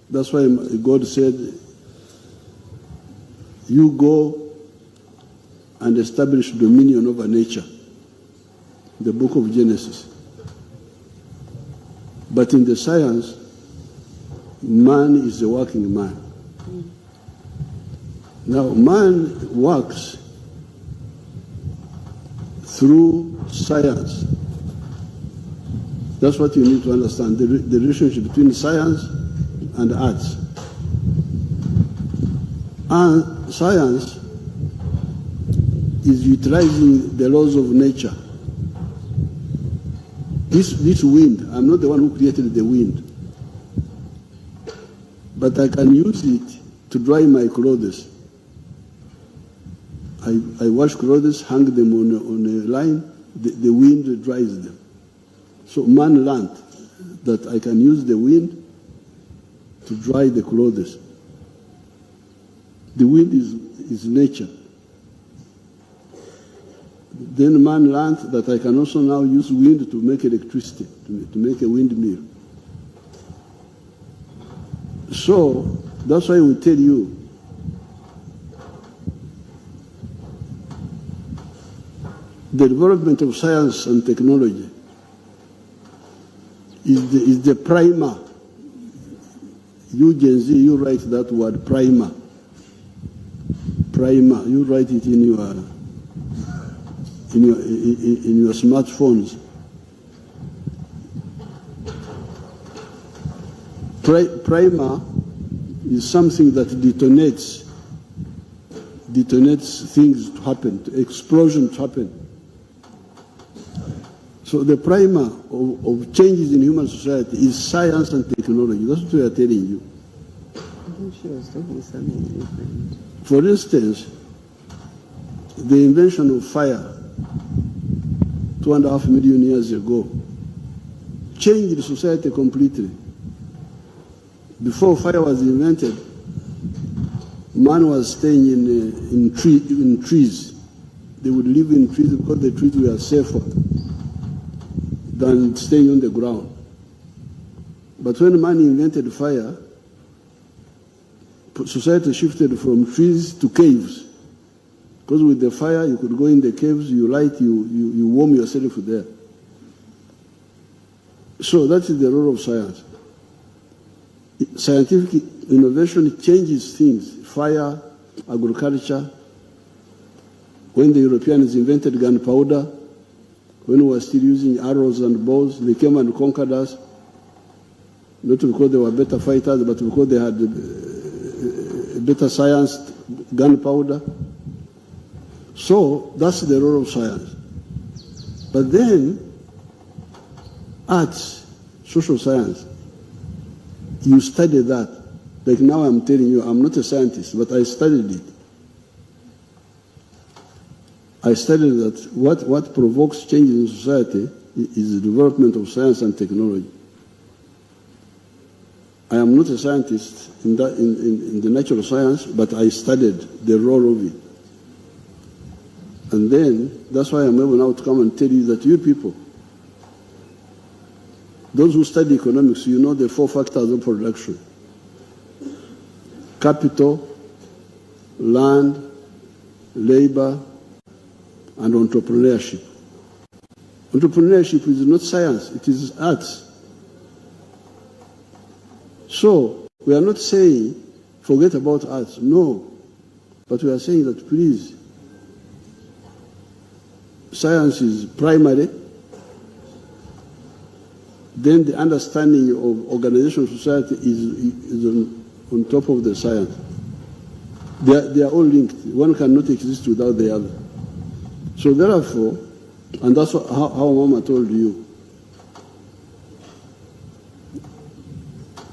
Speaker 1: that's why God said, you go and establish dominion over nature. The book of Genesis. But in the science, man is a working man. Now, man works through science. That's what you need to understand, the relationship between science and arts. And science is utilizing the laws of nature. This wind, I'm not the one who created the wind, but I can use it to dry my clothes. I wash clothes, hang them on a line, the wind dries them. So man learned that I can use the wind to dry the clothes. The wind is nature. Then man learned that I can also now use wind to make electricity, to make a windmill. So that's why we tell you, the development of science and technology is the primer. You Gen Z, you write that word primer. Primer. You write it in your smartphones. Primer is something that detonates things to happen, explosion to happen. So the primer of changes in human society is science and technology. That's what we are telling you.
Speaker 4: I think she was talking something different.
Speaker 1: For instance, the invention of fire 2.5 million years ago changed society completely. Before fire was invented, man was staying in trees. They would live in trees because the trees were safer than staying on the ground. But when man invented fire, society shifted from trees to caves. Because with the fire, you could go in the caves, you light, you warm yourself there. So that is the role of science. scientific innovation changes things. Fire, agriculture. When the Europeans invented gunpowder, when we were still using arrows and bows, they came and conquered us. Not because they were better fighters, but because they had better science, gunpowder. So that's the role of science. But then, arts, social science, you study that. Like now I'm telling you, I'm not a scientist, but I studied it. I studied that what provokes change in society is the development of science and technology. I am not a scientist in the natural science, but I studied the role of it. And then, that's why I'm able now to come and tell you that you people, those who study economics, you know the 4 factors of production: capital, land, labor, and entrepreneurship. Entrepreneurship is not science, it is arts. So, we are not saying forget about arts, no. But we are saying that please, science is primary, then the understanding of organization of society is on top of the science. They are all linked. One cannot exist without the other. So therefore, and that's how Mama told you,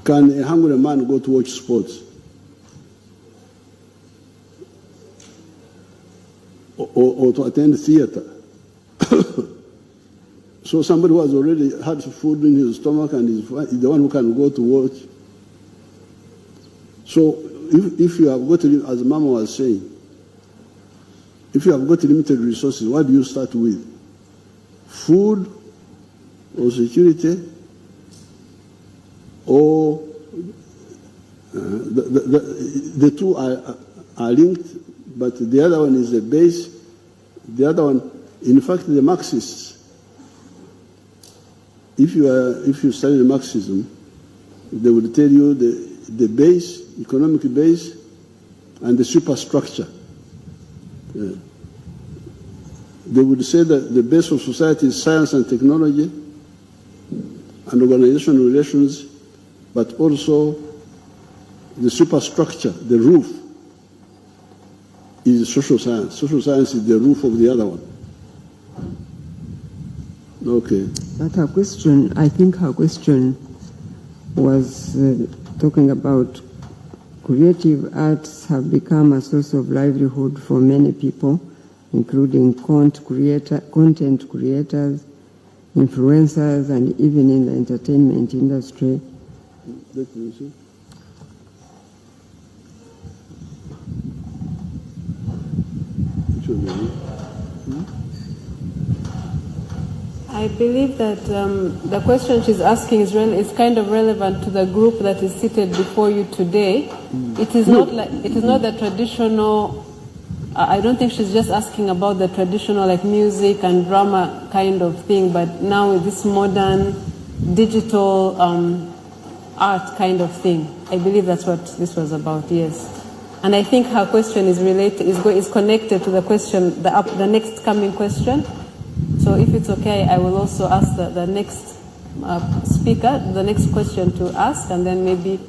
Speaker 1: can a hungry man go to watch sports? Or to attend theater? So somebody who has already had food in his stomach and is the one who can go to watch. So if you have got, as Mama was saying, if you have got limited resources, what do you start with? Food or security? Or the two are linked, but the other one is the base. The other one, in fact, the Marxists, if you study Marxism, they will tell you the base, economic base, and the superstructure. They would say that the base of society is science and technology and organizational relations, but also the superstructure, the roof, is social science. Social science is the roof of the other one. Okay.
Speaker 4: But her question, I think her question was talking about creative arts have become a source of livelihood for many people, including content creators, influencers, and even in the entertainment industry.
Speaker 1: Let me see.
Speaker 2: I believe that the question she's asking is kind of relevant to the group that is seated before you today. It is not the traditional. I don't think she's just asking about the traditional like music and drama kind of thing, but now with this modern digital art kind of thing. I believe that's what this was about. Yes, and I think her question is connected to the question, the next coming question. So if it's okay, I will also ask the next speaker the next question to ask, and then maybe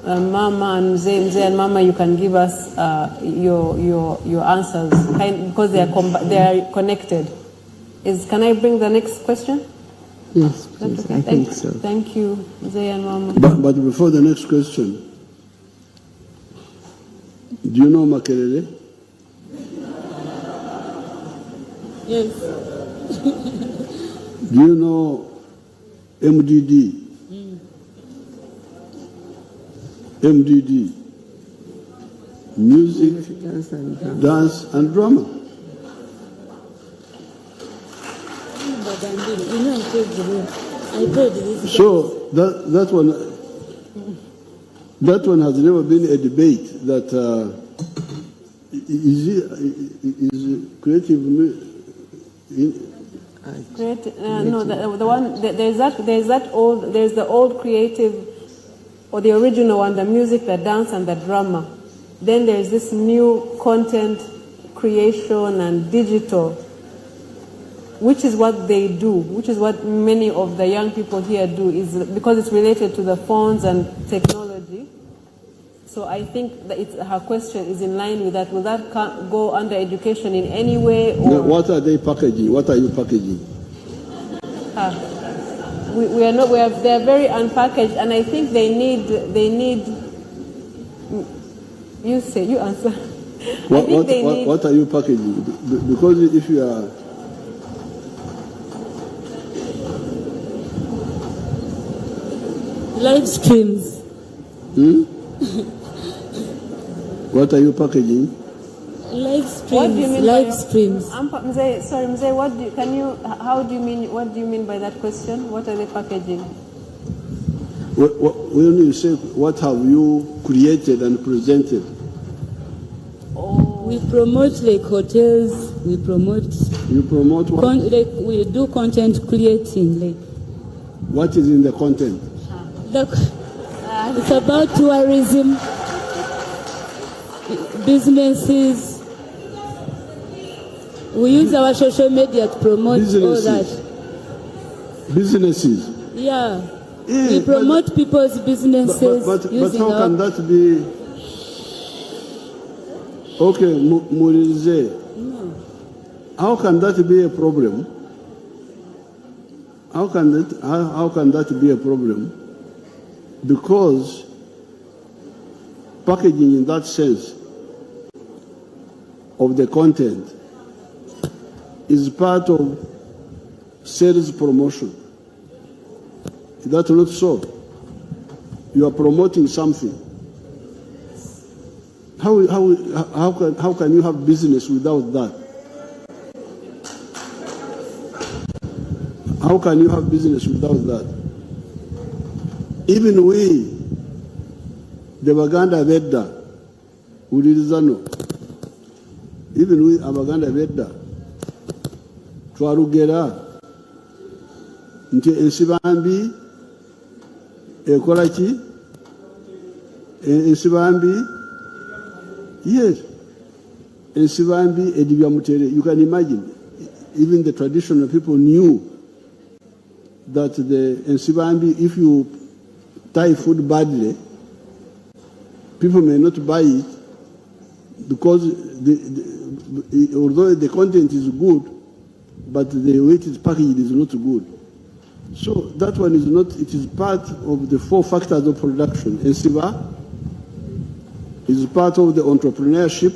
Speaker 2: Mama and Mzee and Mama, you can give us your answers because they are connected. Can I bring the next question?
Speaker 4: Yes, please.
Speaker 2: Okay?
Speaker 4: I think so.
Speaker 2: Thank you, Mzee and Mama.
Speaker 1: But before the next question, do you know Makerere?
Speaker 3: Yes.
Speaker 1: Do you know MDD? MDD, music, dance and drama. So that one has never been a debate that is creative.
Speaker 2: No, the one there's the old creative or the original one, the music, the dance, and the drama. Then there's this new content creation and digital, which is what they do, which is what many of the young people here do, is because it's related to the phones and technology. So I think that her question is in line with that. Will that go under education in any way? Or
Speaker 1: what are they packaging? What are you packaging?
Speaker 2: We are not. They're very unpackaged, and I think they need. You say. You answer.
Speaker 1: What are you packaging? Because if you are.
Speaker 7: Live streams.
Speaker 1: What are you packaging?
Speaker 7: Live streams.
Speaker 2: What do you mean
Speaker 7: live streams?
Speaker 2: Mzee, how do you mean, what do you mean by that question? What are they packaging?
Speaker 1: When you say, what have you created and presented?
Speaker 7: We promote like hotels, we promote...
Speaker 1: You promote what?
Speaker 7: We do content creating, like...
Speaker 1: What is in the content?
Speaker 7: It's about tourism, businesses. We use our social media to promote all that.
Speaker 1: Businesses?
Speaker 7: Yeah. We promote people's businesses.
Speaker 1: But how can that be? Okay, Murize.
Speaker 7: No.
Speaker 1: How can that be a problem? How can that be a problem? Because packaging in that sense of the content is part of sales promotion. Is that not so? You are promoting something. How can you have business without that? How can you have business without that? Even we, the Baganda Vedda, Ulirizano, even we, Abaganda Vedda, Twarugera, nti ensibambi ekolaki ensibambi yes ensibambi edibya mutere. You can imagine, even the traditional people knew that the ensibambi, if you tie food badly, people may not buy it because although the content is good, but the way it is packaged is not good. So that one is not, it is part of the 4 factors of production. Ensiba is part of the entrepreneurship.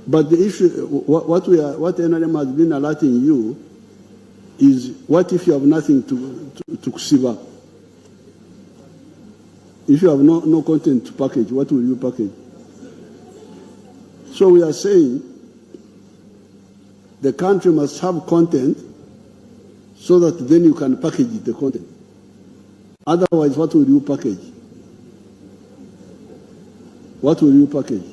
Speaker 1: But the issue, what NRM has been alerting you is, what if you have nothing to Siba? If you have no content to package, what will you package? So we are saying the country must have content so that then you can package the content. Otherwise, what will you package? What will you package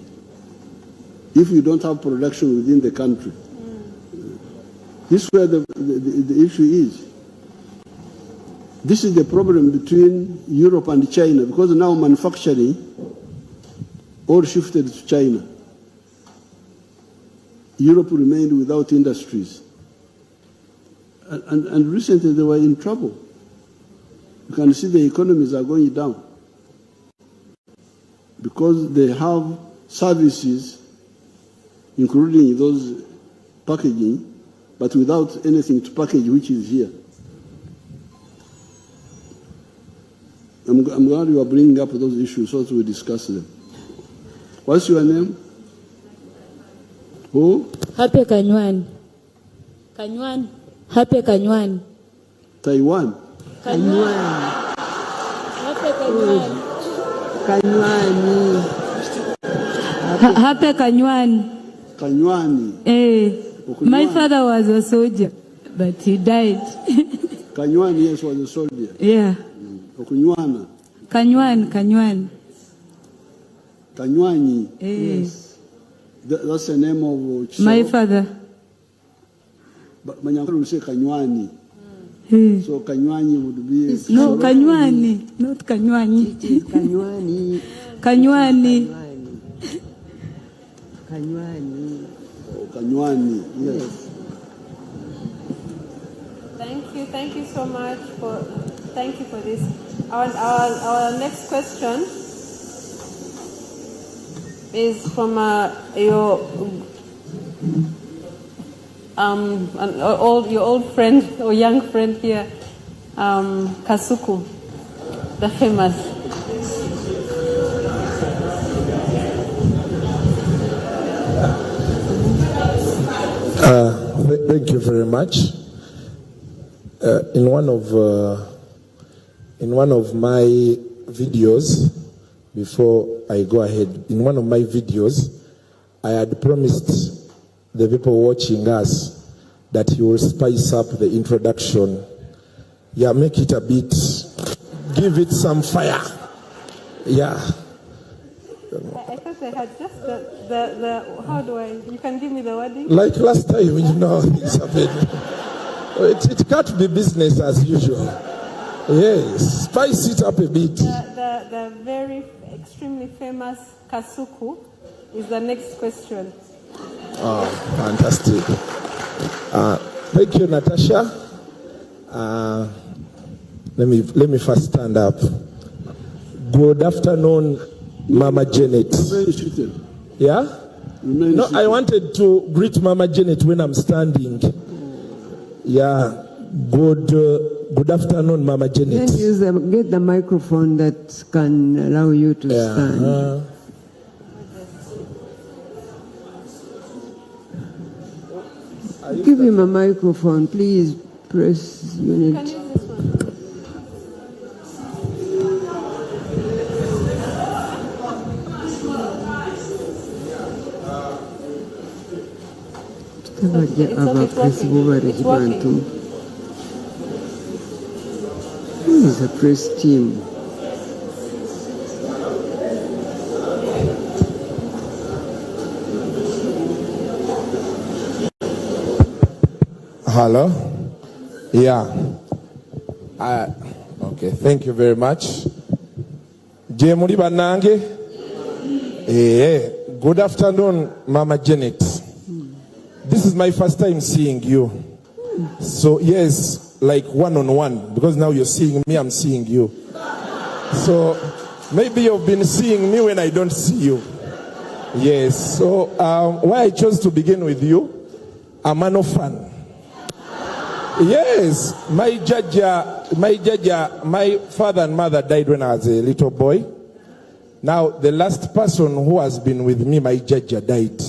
Speaker 1: if you don't have production within the country? This is where the issue is. This is the problem between Europe and China, because now manufacturing all shifted to China. Europe remained without industries. And recently they were in trouble. You can see the economies are going down because they have services, including those packaging, but without anything to package, which is here. I'm glad you are bringing up those issues so that we discuss them. What's your name? Who?
Speaker 7: Happy Kanywan. Kanywan. Happy Kanywan.
Speaker 1: Taiwan.
Speaker 7: Kanywan. Happy Kanywan.
Speaker 4: Kanywani.
Speaker 7: Happy Kanywan.
Speaker 1: Kanywani.
Speaker 7: My father was a soldier, but he died.
Speaker 1: Kanywani, yes, was a soldier.
Speaker 7: Yeah.
Speaker 1: Okunywana.
Speaker 7: Kanywan.
Speaker 1: Kanywani. Yes. That's the name of
Speaker 7: my father.
Speaker 1: But Manyankuru will say Kanywani. So Kanywanyi would be...
Speaker 7: No, Kanywani, not Kanywani.
Speaker 4: It is Kanywani.
Speaker 7: Kanywani.
Speaker 4: Kanywani.
Speaker 1: Oh, Kanywanyi, yes.
Speaker 2: Thank you so much thank you for this. Our next question is from your old friend or young friend here, Kasuku, the famous.
Speaker 8: Thank you very much. In one of my videos, before I go ahead, in one of my videos, I had promised the people watching us that he will spice up the introduction. Yeah, make it a bit, give it some fire. Yeah.
Speaker 2: I thought I had just the how do I, you can give me the wording?
Speaker 8: Like last time, you know, it's happened. It can't be business as usual. Yes, spice it up a bit.
Speaker 2: The very extremely famous Kasuku is the next question.
Speaker 8: Oh, fantastic. Thank you, Natasha. Let me first stand up. Good afternoon, Mama Janet. Yeah? No, I wanted to greet Mama Janet when I'm standing. Yeah. Good afternoon, Mama Janet.
Speaker 4: Get the microphone that can allow you to stand. Give him a microphone, please. Press unit.
Speaker 2: Can you use this one? It's working.
Speaker 4: Who is a press team?
Speaker 8: Hello? Yeah. Okay, thank you very much. Jemuli banange? Good afternoon, Mama Janet. This is my first time seeing you. So, yes, like one-on-one, because now you're seeing me, I'm seeing you. So, maybe you've been seeing me when I don't see you. Yes, so why I chose to begin with you, I'm an orphan. Yes, my father and mother died when I was a little boy. Now, the last person who has been with me, my jaja, died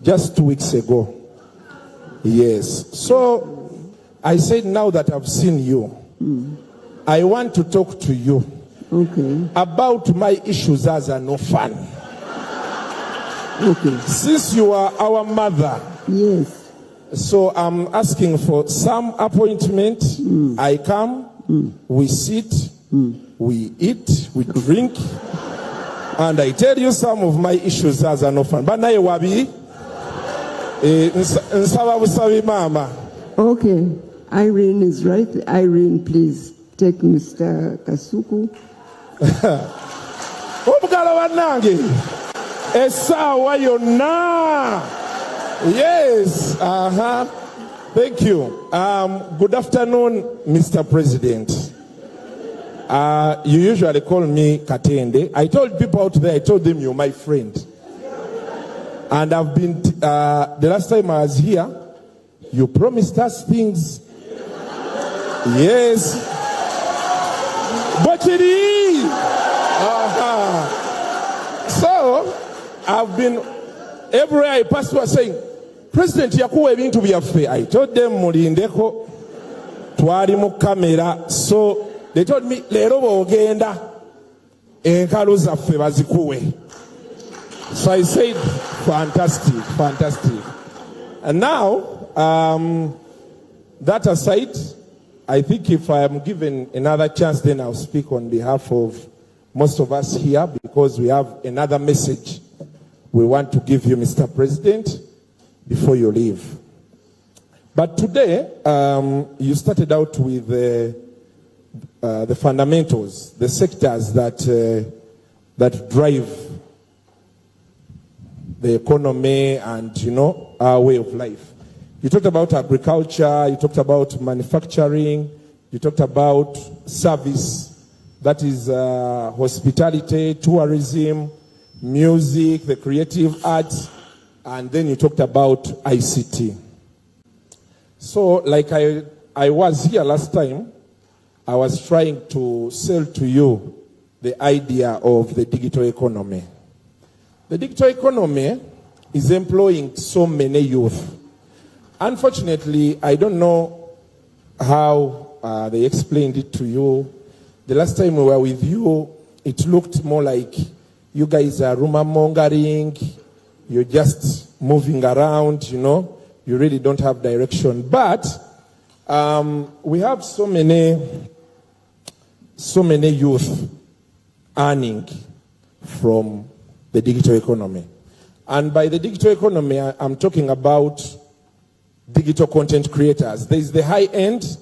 Speaker 8: just 2 weeks ago. Yes, so I said now that I've seen you, I want to talk to you about my issues as an orphan. Since you are our mother,
Speaker 4: yes.
Speaker 8: So I'm asking for some appointment. I come, we sit, we eat, we drink, and I tell you some of my issues as an orphan. But now wabi, mama.
Speaker 4: Okay, Irene is right. Irene, please take Mr. Kasuku.
Speaker 8: Obugala wanange, esawa yonna. Yes, thank you. Good afternoon, Mr. President. You usually call me Katende. I told people out there, I told them you're my friend. And I've been, the last time I was here, you promised us things. Yes. But it is. So, I've been, everywhere I pass was saying, President yakuwa ebintu byaffe. I told them mulindeko twali mu kamera. So they told me leero bw'ogenda enkalu zaffe bazikuwe. So I said fantastic. And now that aside, I think if I am given another chance, then I'll speak on behalf of most of us here, because we have another message we want to give you, Mr. President, before you leave. But today, you started out with the fundamentals, the sectors that drive the economy and, our way of life. You talked about agriculture, you talked about manufacturing, you talked about service, that is hospitality, tourism, music, the creative arts, and then you talked about ICT. So, like I was here last time, I was trying to sell to you the idea of the digital economy. The digital economy is employing so many youth. Unfortunately, I don't know how they explained it to you. The last time we were with you, it looked more like you guys are rumor mongering, you're just moving around, you really don't have direction. But we have so many youth earning from the digital economy. And by the digital economy, I'm talking about digital content creators. There's the high end,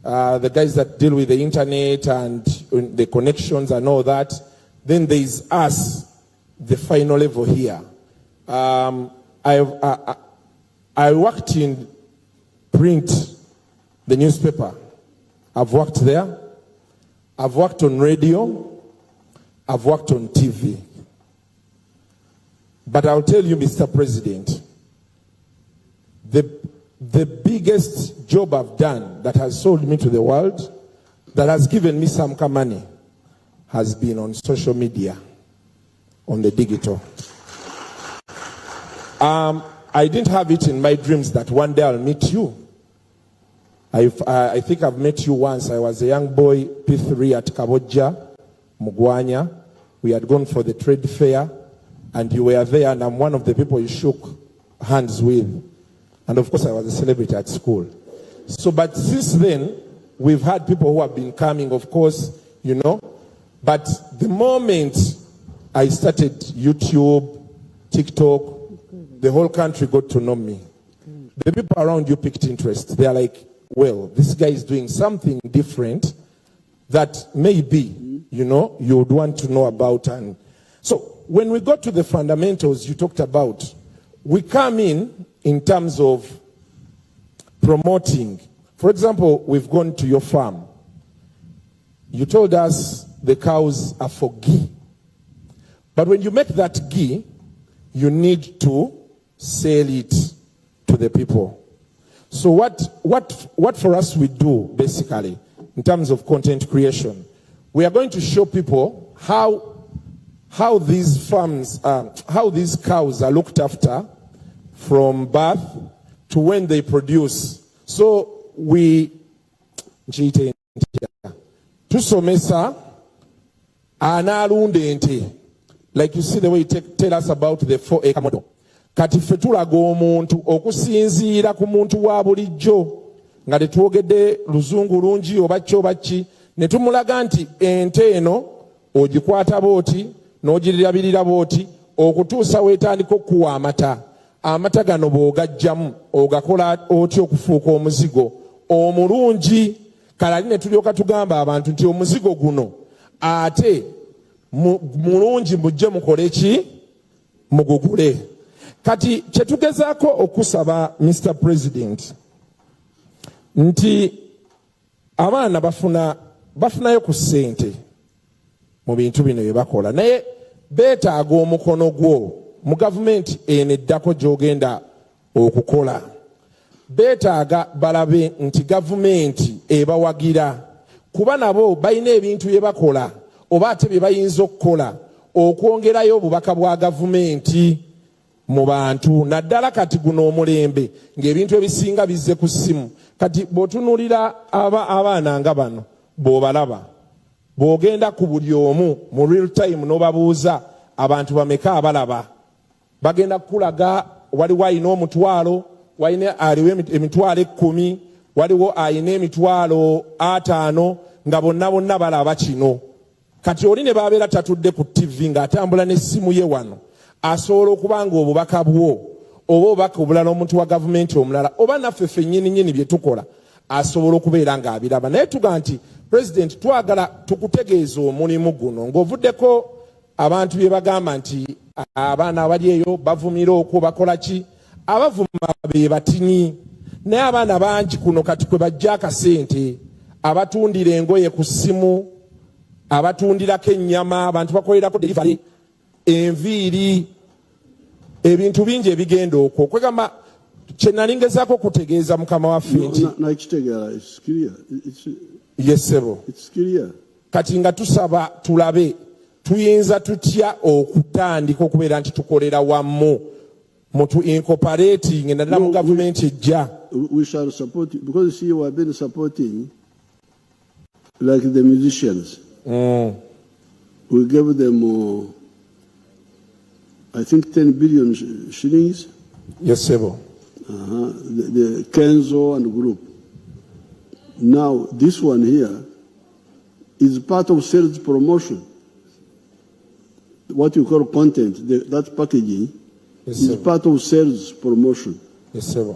Speaker 8: the guys that deal with the internet and the connections and all that. Then there's us, the final level here. I worked in print, the newspaper. I've worked there. I've worked on radio. I've worked on TV. But I'll tell you, Mr. President, the biggest job I've done that has sold me to the world, that has given me some money, has been on social media, on the digital. I didn't have it in my dreams that one day I'll meet you. I think I've met you once. I was a young boy, P3 at Kabojja, Mugwanya. We had gone for the trade fair, and you were there, and I'm one of the people you shook hands with. And of course, I was a celebrity at school. So, but since then, we've had people who have been coming, of course, But the moment I started YouTube, TikTok, the whole country got to know me. The people around you picked interest. They are like, well, this guy is doing something different that maybe, you would want to know about. And so when we got to the fundamentals you talked about, we come in terms of promoting. For example, we've gone to your farm. You told us the cows are for ghee. But when you make that ghee, you need to sell it to the people. So what for us we do, basically, in terms of content creation, we are going to show people how these farms, how these cows are looked after from birth to when they produce. So tusomesa analunde ente, like you see the way you tell us about the 4-acre model. Kati ffe tulaga omuntu okusinziira ku muntu wa bulijjo nga tetwogedde luzungu lungi oba ki ne tumulaga nti ente eno ogikwata booti n'ogirabirira booti okutuusa weetandika okuwa amata gano bw'ogajjamu ogakola otya okufuuka omuzigo omulungi. Kalali ne tulyoka tugamba abantu nti omuzigo guno ate mulungi mujje mukole ki mugugule. Kati kyetugezaako okusaba Mr. President nti abaana bafunayo ku ssente mu bintu bino bye bakola, naye beetaaga omukono gwo mu gavumenti eno eddako gy'ogenda okukola. Beetaaga balabe nti gavumenti ebawagira, kuba nabo balina ebintu bye bakola oba ate bye bayinza okukola okwongerayo obubaka bwa gavumenti mu bantu. Naddala kati guno omulembe ng'ebintu ebisinga bizze ku ssimu. Kati bw'otunuulira abaana nga bano bw'obalaba, bw'ogenda ku buli omu mu real time n'obabuuza abantu bameka abalaba, bagenda kukulaga waliwo ayina omutwalo, aliwo emitwalo 10, waliwo ayina emitwalo 5, nga bonna balaba kino. Kati oli ne babeera tatudde ku TV ng'atambula n'essimu ye wano, asobola okuba nga obubaka bwo oba obaka obulala omuntu wa gavumenti omulala oba naffe ffennyini nnyini bye tukola asobola okubeera ng'abiraba. Naye tuga nti President, twagala tukutegeeza omulimu guno ng'ovuddeko abantu bye bagamba nti abaana abali eyo bavumira okwo bakola ki, abavuma be batinyi, naye abaana bangi kuno kati kwe bajja akasente, abatundira engoye ku ssimu, abatundirako ennyama, abantu bakolerako delivery, enviiri, ebintu bingi ebigenda okwo. Kwegamba kye nali ngezaako kutegeeza mukama waffe nti yesebo kati nga tusaba tulabe tuyinza tutya okutandika okubeera nti tukolera wamu mutu incorporating naddala mu gavumenti ejja.
Speaker 1: We shall support you because you see you have been supporting like the musicians. We gave them I think 10 billion shillings.
Speaker 8: Yes, sir.
Speaker 1: The Kenzo and group. Now, this one here is part of sales promotion. What you call content, that packaging is part of sales promotion.
Speaker 8: Yes, sir.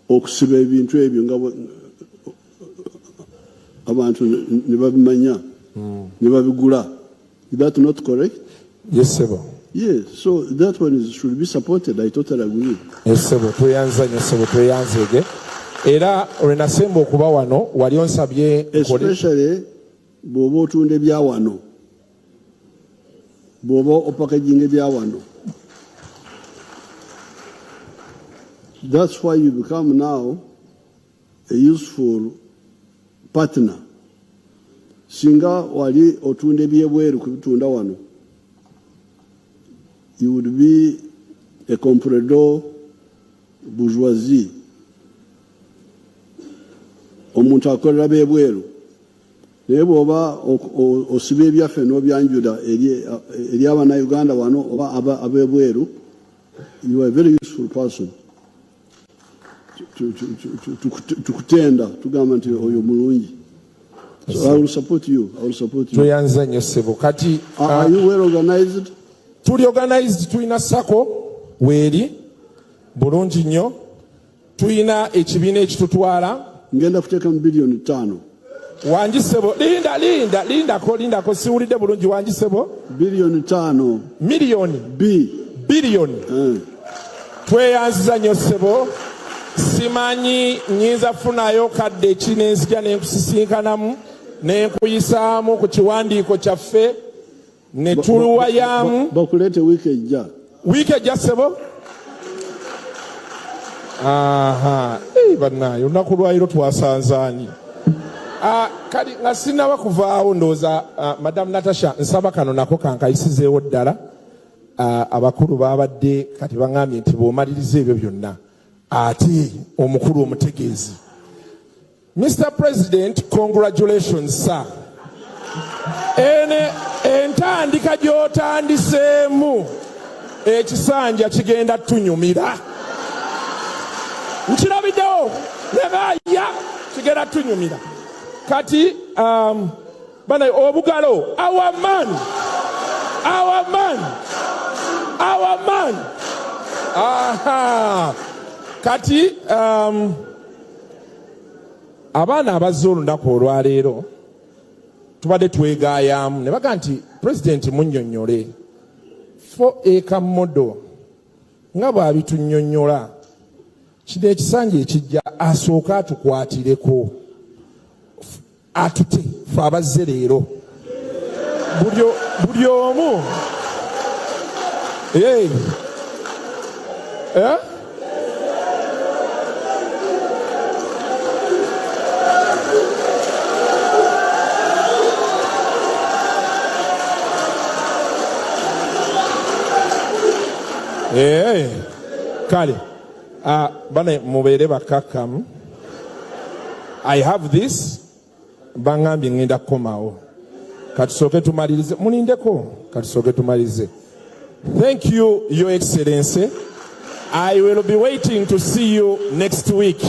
Speaker 1: Okusiba ebintu ebyo nga abantu ne babimanya ne babigula. Is that not correct?
Speaker 8: Yes, sir.
Speaker 1: Yes, so that one should be supported. I totally agree.
Speaker 8: Yes, sir. Tweyanzege. Era olwenasemba okuba wano wali onsabye
Speaker 1: especially bw'oba otunda ebya wano, bw'oba opackaging ebya wano. That's why you become now a useful partner. Singa wali otunda ebyebweru kubitunda wano, you would be a comprador bourgeoisie. Omuntu akolera bebweru. Naye bw'oba osiba ebyaffe n'obyanjula eri abannayuganda wano oba abebweru, you are a very useful person. Tukutenda tugamba nti oyo mulungi. So I will support you. I will support you.
Speaker 8: Tweyanza nnyo ssebo. Kati
Speaker 1: are you well organized?
Speaker 8: Tuli organized, tulina sako weeri bulungi nnyo, tulina ekibiina ekitutwala.
Speaker 1: Ngenda kuteeka mu bilioni 5.
Speaker 8: Wanjisebo, lindako siwulidde bulungi. Wanjisebo
Speaker 1: bilioni 5.
Speaker 8: miliyoni biliyoni. Tweyanziza nnyo ssebo. Simanyi nyinza funayo kadde ki nenzija nenkusisinkanamu nenkuyisaamu ku kiwandiiko kyaffe ne tuluwayamu.
Speaker 1: Bakuleete wiiki ejja.
Speaker 8: Wiiki ejja ssebo. Bannaayo olunaku lwaliro twasanzaani. Kati nga sinaba kuvaawo ndowooza Madamu Natasha nsaba kano nako kankayisizeewo ddala. Abakulu babadde kati baŋŋambye nti bw'omaliriza ebyo byonna ate omukulu omutegeezi. Mr. President, congratulations, sir. Entandika gy'otandiseemu ekisanja kigenda tunyumira. Nkirabiddewo nebaaya kigenda tunyumira. Kati bana obugalo our man. Kati abaana abazze olunaku olwaleero tubadde twegaayamu ne baga nti President munnyonnyole fo ekamodo nga bw'abitunnyonnyola kino ekisanja ekijja asooka atukwatireko atute fe abazze leero buli omu kale bane mubeere bakakkamu. I have this baŋŋambye ŋŋenda kukomawo katusooke tumalirize mulindeko katusooke tumalirize. Thank you, Your Excellency. I will be waiting to see you next week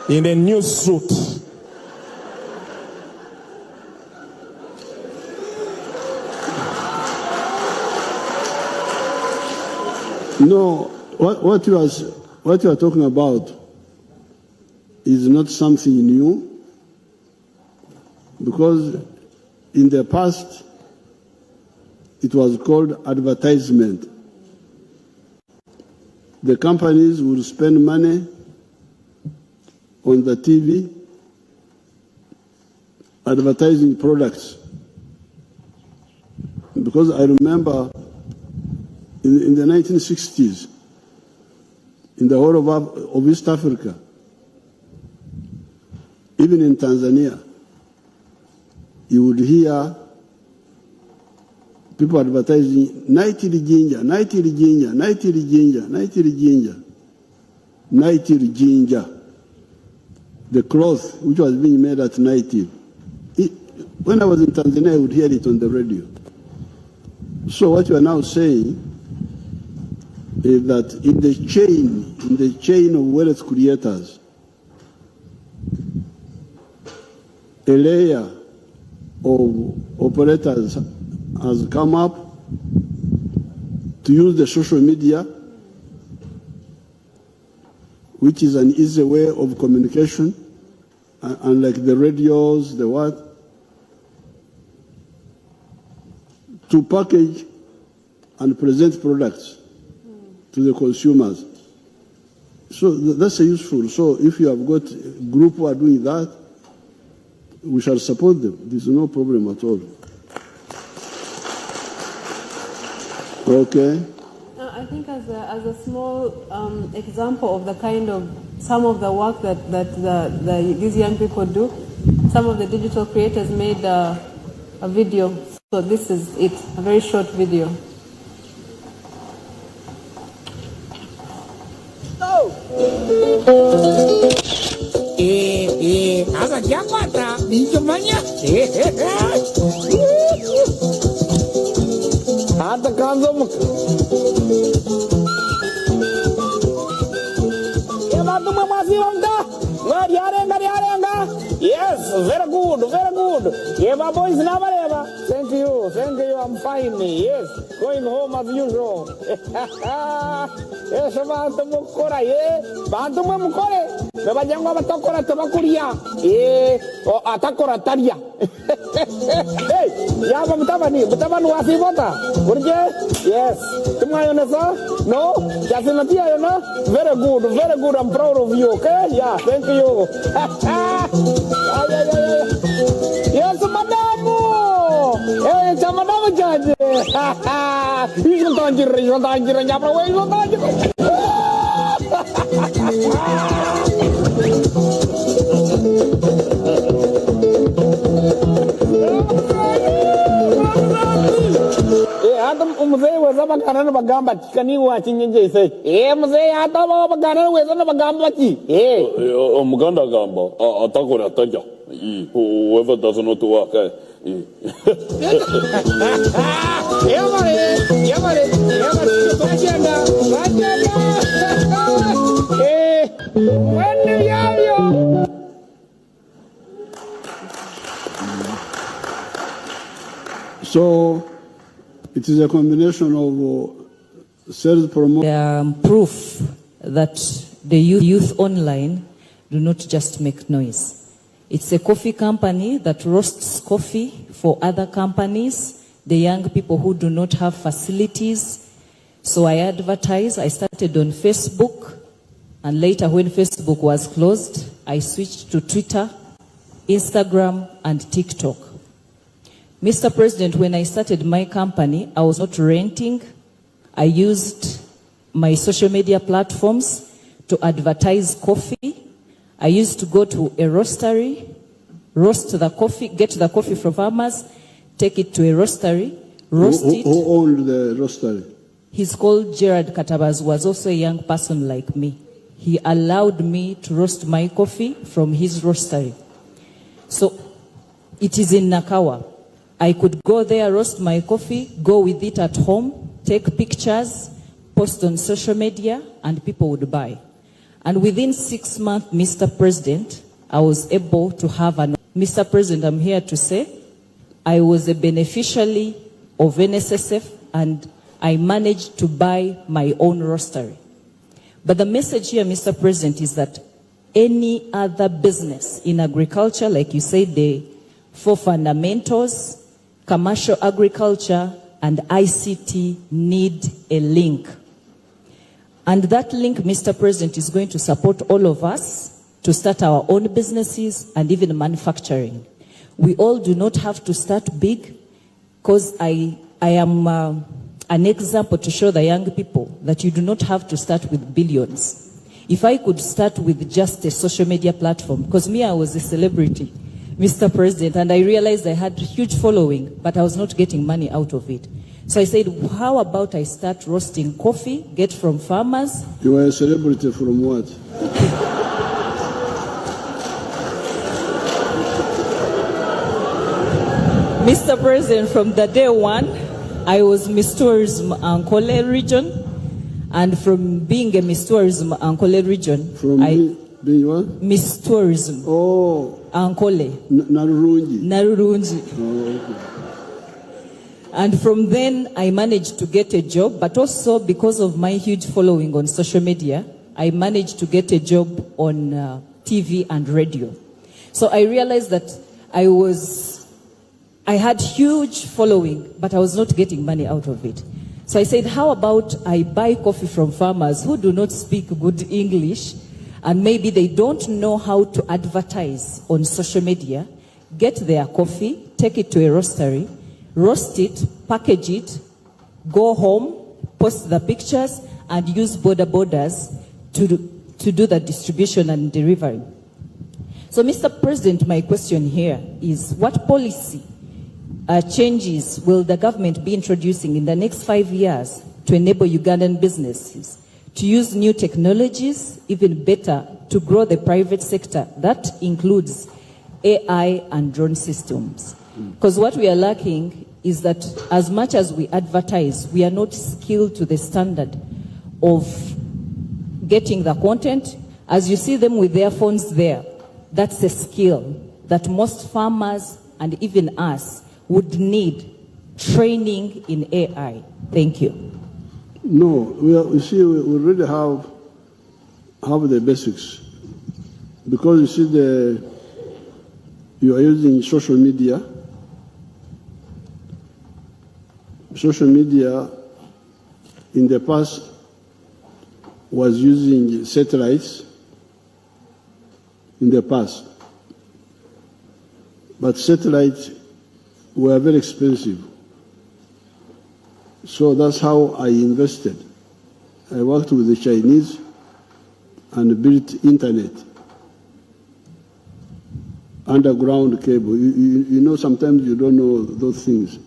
Speaker 8: in a new suit.
Speaker 1: No, what you are talking about is not something new, because in the past it was called advertisement. The companies would spend money on the TV advertising products. Because I remember in the 1960s, in the whole of East Africa, even in Tanzania, you would hear people advertising nightly ginger, nightly ginger, nightly ginger, nightly ginger, nightly ginger. The cloth which was being made at nightly. When I was in Tanzania, I would hear it on the radio. So what you are now saying is that in the chain of wealth creators, a layer of operators has come up to use the social media, which is an easy way of communication, unlike the radios, the what, to package and present products to the consumers. So that's useful. So if you have got a group who are doing that, we shall support them. There's no problem at all. Okay.
Speaker 2: I think as a small example of the kind of some of the work that these young people do, some of the digital creators made a video. So this is it, a very short video.
Speaker 9: Yes, very good, very good. Eva boys never ever. Thank you, I'm fine. Yes, going home as usual. Yes, bantu mukora, bantu mukore. Nabajangwa batakora tabakuria. O atakora taria. Hey, yaba mutabani wasivota. Urje? Yes. Tumayonesa? No? Jasinatia yona? Very good, I'm proud of you, okay? Yeah, thank you. Yes, madame. Eh, madame judge. Isn't tanjir, nyapra way, isn't tanjir. Mzee weza bagana bagamba kani wachi nyenje se mzee hata bagana weza bagamba chi
Speaker 10: omuganda gamba atakora tajja whoever does not work
Speaker 9: yamare bajenda when you
Speaker 1: So it is a combination of sales promotion.
Speaker 11: Proof that the youth online do not just make noise. It's a coffee company that roasts coffee for other companies, the young people who do not have facilities. So I advertise. I started on Facebook, and later when Facebook was closed, I switched to Twitter, Instagram, and TikTok. Mr. President, when I started my company, I was not renting. I used my social media platforms to advertise coffee. I used to go to a roastery, roast the coffee, get the coffee from farmers, take it to a roastery, roast it.
Speaker 1: Who owned the roastery?
Speaker 11: He's called Gerard Katabaz, who was also a young person like me. He allowed me to roast my coffee from his roastery. So it is in Nakawa. I could go there, roast my coffee, go with it at home, take pictures, post on social media, and people would buy. And within 6 months, Mr. President, I was able to have Mr. President, I'm here to say, I was a beneficiary of NSSF, and I managed to buy my own roastery. But the message here, Mr. President, is that any other business in agriculture, like you said, the 4 fundamentals, commercial agriculture, and ICT need a link. And that link, Mr. President, is going to support all of us to start our own businesses and even manufacturing. We all do not have to start big, because I am an example to show the young people that you do not have to start with billions. If I could start with just a social media platform, because me, I was a celebrity, Mr. President, and I realized I had a huge following, but I was not getting money out of it. So I said, how about I start roasting coffee, get from farmers?
Speaker 1: You were a celebrity from what?
Speaker 11: Mr. President, from the day one, I was Miss Tourism Ankole region. And from being a Miss Tourism Ankole region,
Speaker 1: from being what?
Speaker 11: Miss Tourism.
Speaker 1: Oh.
Speaker 11: Ankole.
Speaker 1: Narurunji.
Speaker 11: Narurunji.
Speaker 1: Oh, okay.
Speaker 11: And from then, I managed to get a job, but also because of my huge following on social media, I managed to get a job on TV and radio. So I realized that I had huge following, but I was not getting money out of it. So I said, how about I buy coffee from farmers who do not speak good English, and maybe they don't know how to advertise on social media, get their coffee, take it to a roastery, roast it, package it, go home, post the pictures, and use borders to do the distribution and delivery. So, Mr. President, my question here is, what policy changes will the government be introducing in the next 5 years to enable Ugandan businesses to use new technologies, even better, to grow the private sector? That includes AI and drone systems. Because what we are lacking is that as much as we advertise, we are not skilled to the standard of getting the content. As you see them with their phones there, that's a skill that most farmers and even us would need training in AI. Thank you.
Speaker 1: No, we already have the basics. Because you see, you are using social media. Social media in the past was using satellites in the past. But satellites were very expensive. So that's how I invested. I worked with the Chinese and built internet, underground cable. You know, sometimes you don't know those things.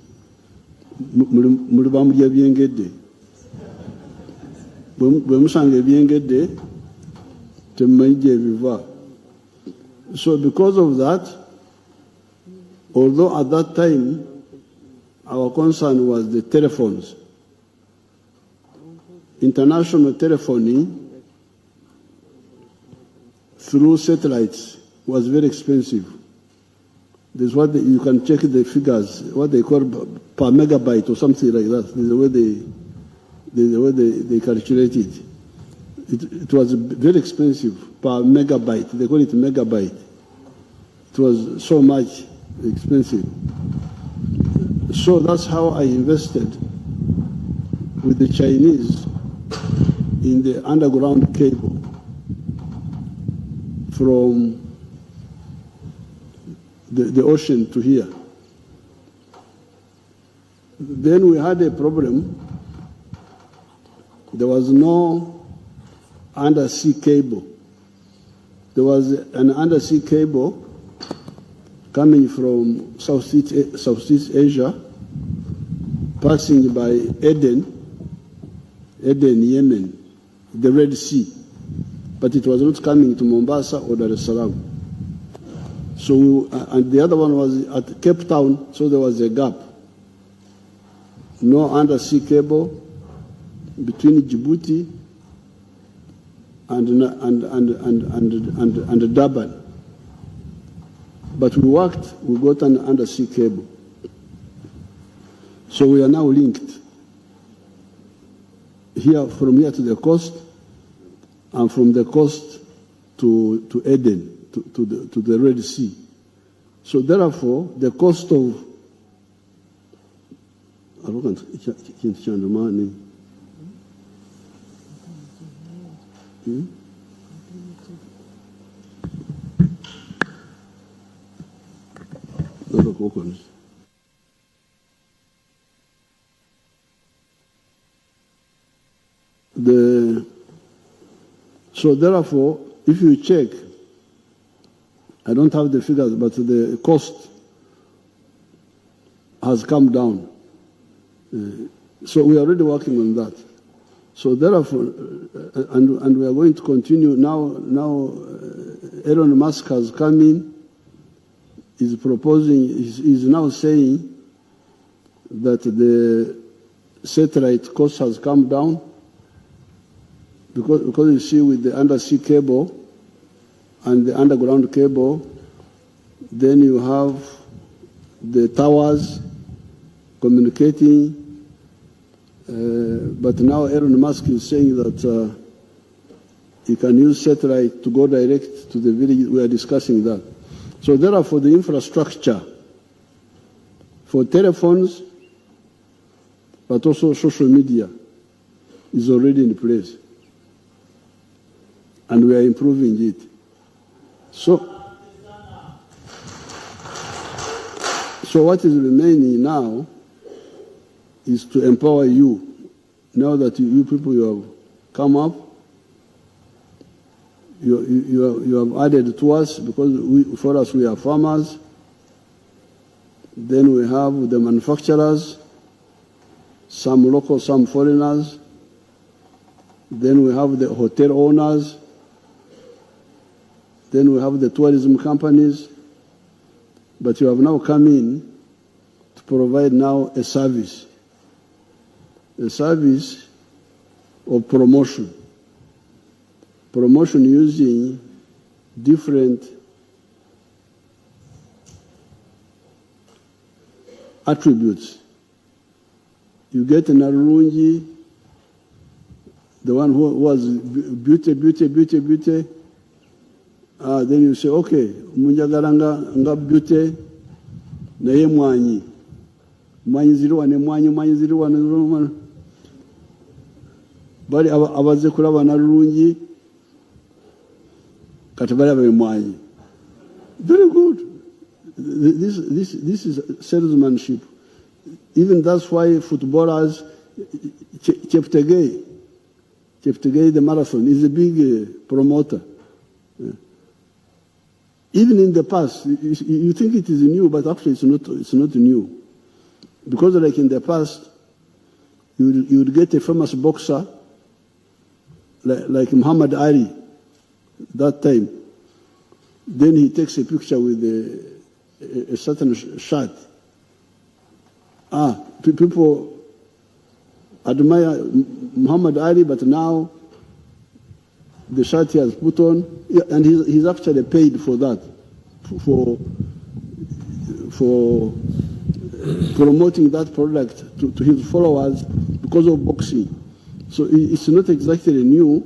Speaker 1: So because of that, although at that time our concern was the telephones, international telephony through satellites was very expensive. There's what you can check the figures, what they call per megabyte or something like that. There's the way they calculate it. It was very expensive per megabyte. They call it megabyte. It was so much expensive. So that's how I invested with the Chinese in the underground cable from the ocean to here. Then we had a problem. There was no undersea cable. There was an undersea cable coming from Southeast Asia, passing by Aden, Yemen, the Red Sea. But it was not coming to Mombasa or Dar es Salaam. So, and the other one was at Cape Town, so there was a gap. No undersea cable between Djibouti and Durban. But we got an undersea cable. So we are now linked. from here to the coast, and from the coast to Eden, to the Red Sea. So therefore, the cost of so therefore, if you check, I don't have the figures, but the cost has come down. So we are already working on that. So therefore, and we are going to continue now. Elon Musk has come in, is proposing, is now saying that the satellite cost has come down because you see with the undersea cable and the underground cable, then you have the towers communicating. But now Elon Musk is saying that you can use satellite to go direct to the village. We are discussing that. So therefore, the infrastructure for telephones, but also social media, is already in place. And we are improving it. So what is remaining now is to empower you. Now that you people, you have come up, you have added to us, because for us we are farmers. Then we have the manufacturers, some local, some foreigners. Then we have the hotel owners. Then we have the tourism companies. But you have now come in to provide now a service of promotion using different attributes. You get an Arungi, the one who was beauty. Then you say, okay, munjagalanga nga beauty naye mwanyi ziriwa bali abaze kulaba narungi kati bali abemwanyi. Very good. This is salesmanship. Even that's why footballers, Cheptegei, the marathon, is a big promoter. Even in the past, you think it is new, but actually it's not new. Because like in the past, you would get a famous boxer, like Muhammad Ali, that time. Then he takes a picture with a certain shirt. People admire Muhammad Ali, but now the shirt he has put on, and he's actually paid for that, for promoting that product to his followers because of boxing. So it's not exactly new,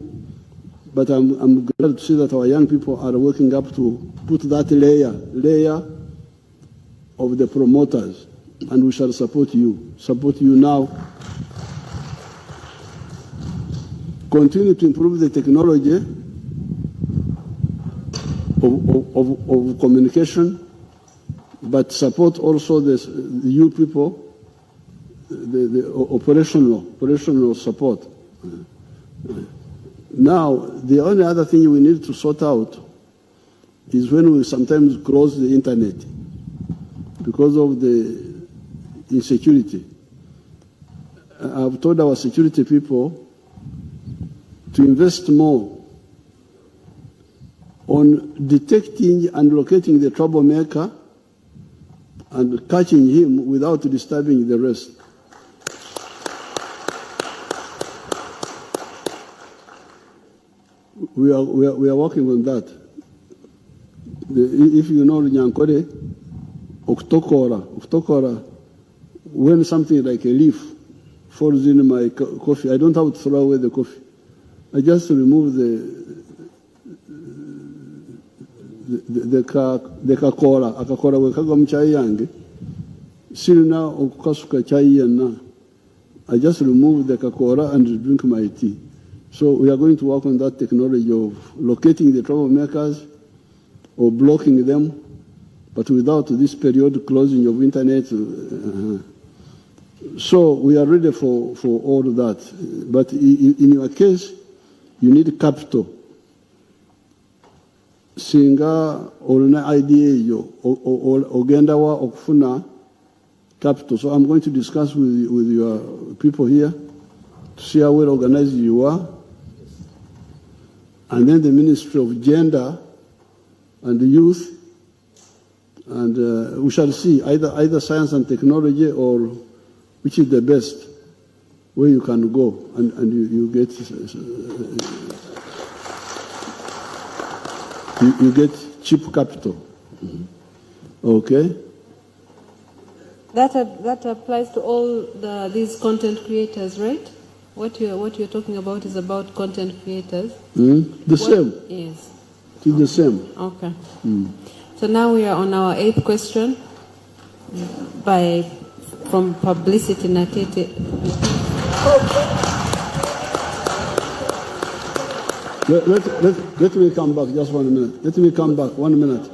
Speaker 1: but I'm glad to see that our young people are working up to put that layer of the promoters, and we shall support you now. Continue to improve the technology of communication, but support also the you people, the operational support. Now, the only other thing we need to sort out is when we sometimes close the internet because of the insecurity. I've told our security people to invest more on detecting and locating the troublemaker and catching him without disturbing the rest. We are working on that. If you know Nyankore, Oktokora, when something like a leaf falls in my coffee, I don't have to throw away the coffee. I just remove the kakola akakola wekagwa mu chai yange sirina okukasuka chai yenna. I just remove the kakola and drink my tea. So we are going to work on that technology of locating the troublemakers or blocking them, but without this period closing of internet. So we are ready for all of that. But in your case, you need capital. Singa olina idea yo ogenda wa okufuna capital. So I'm going to discuss with your people here to see how well organized you are. And then the Ministry of Gender and Youth, and we shall see either science and technology or which is the best where you can go and you get you get cheap capital. Okay.
Speaker 2: That applies to all these content creators, right? What you're talking about is about content creators.
Speaker 1: Same.
Speaker 2: Yes.
Speaker 1: It's the same.
Speaker 2: Okay. So now we are on our 8th question from Publicity Natete.
Speaker 1: Let me come back just 1 minute. Let me come back 1 minute.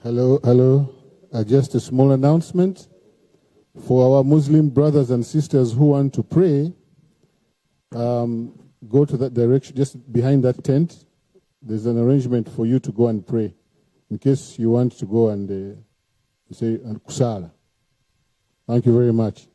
Speaker 12: Hello. Just a small announcement. For our Muslim brothers and sisters who want to pray, go to that direction, just behind that tent. There's an arrangement for you to go and pray. In case you want to go and say Kusala. Thank you very much.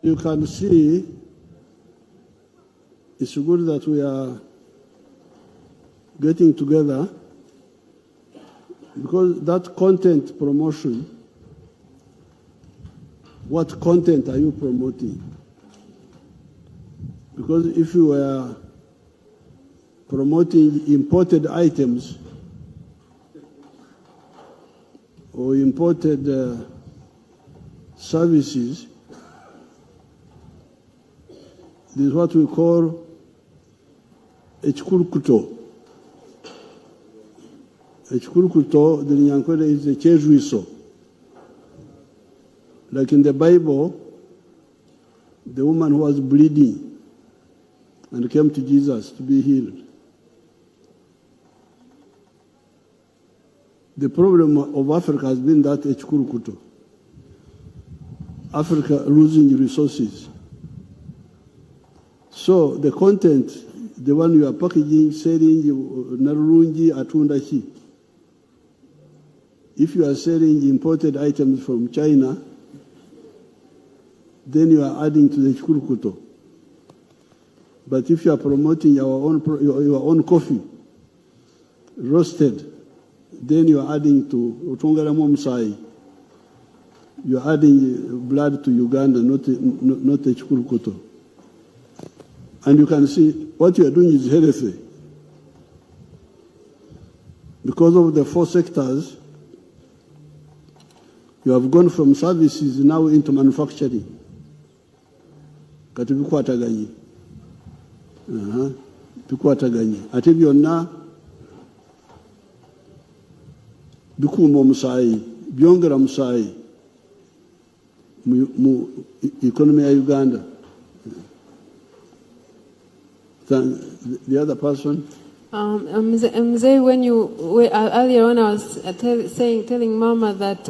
Speaker 1: you can see it's good that we are getting together, because that content promotion, what content are you promoting? Because if you were promoting imported items or imported services, this is what we call echikurkuto. Echikurkuto, the Nyankwere, is a chejuiso. Like in the Bible, the woman who was bleeding and came to Jesus to be healed. The problem of Africa has been that echikurkuto. Africa losing resources. So the content, the one you are packaging, selling, narungi, atundashi. If you are selling imported items from China, then you are adding to the echikurkuto. But if you are promoting your own coffee, roasted, then you are adding to Utongaramu Musai. You are adding blood to Uganda, not echikurkuto. And you can see what you are doing is healthy. Because of the 4 sectors, you have gone from services now into manufacturing. Kati bikwataganye. Bikwataganye. Ate byonna bikuuma omusaayi, byongera musaayi mu economy ya Uganda. The other person?
Speaker 2: Mzee, when you earlier on, I was telling Mama that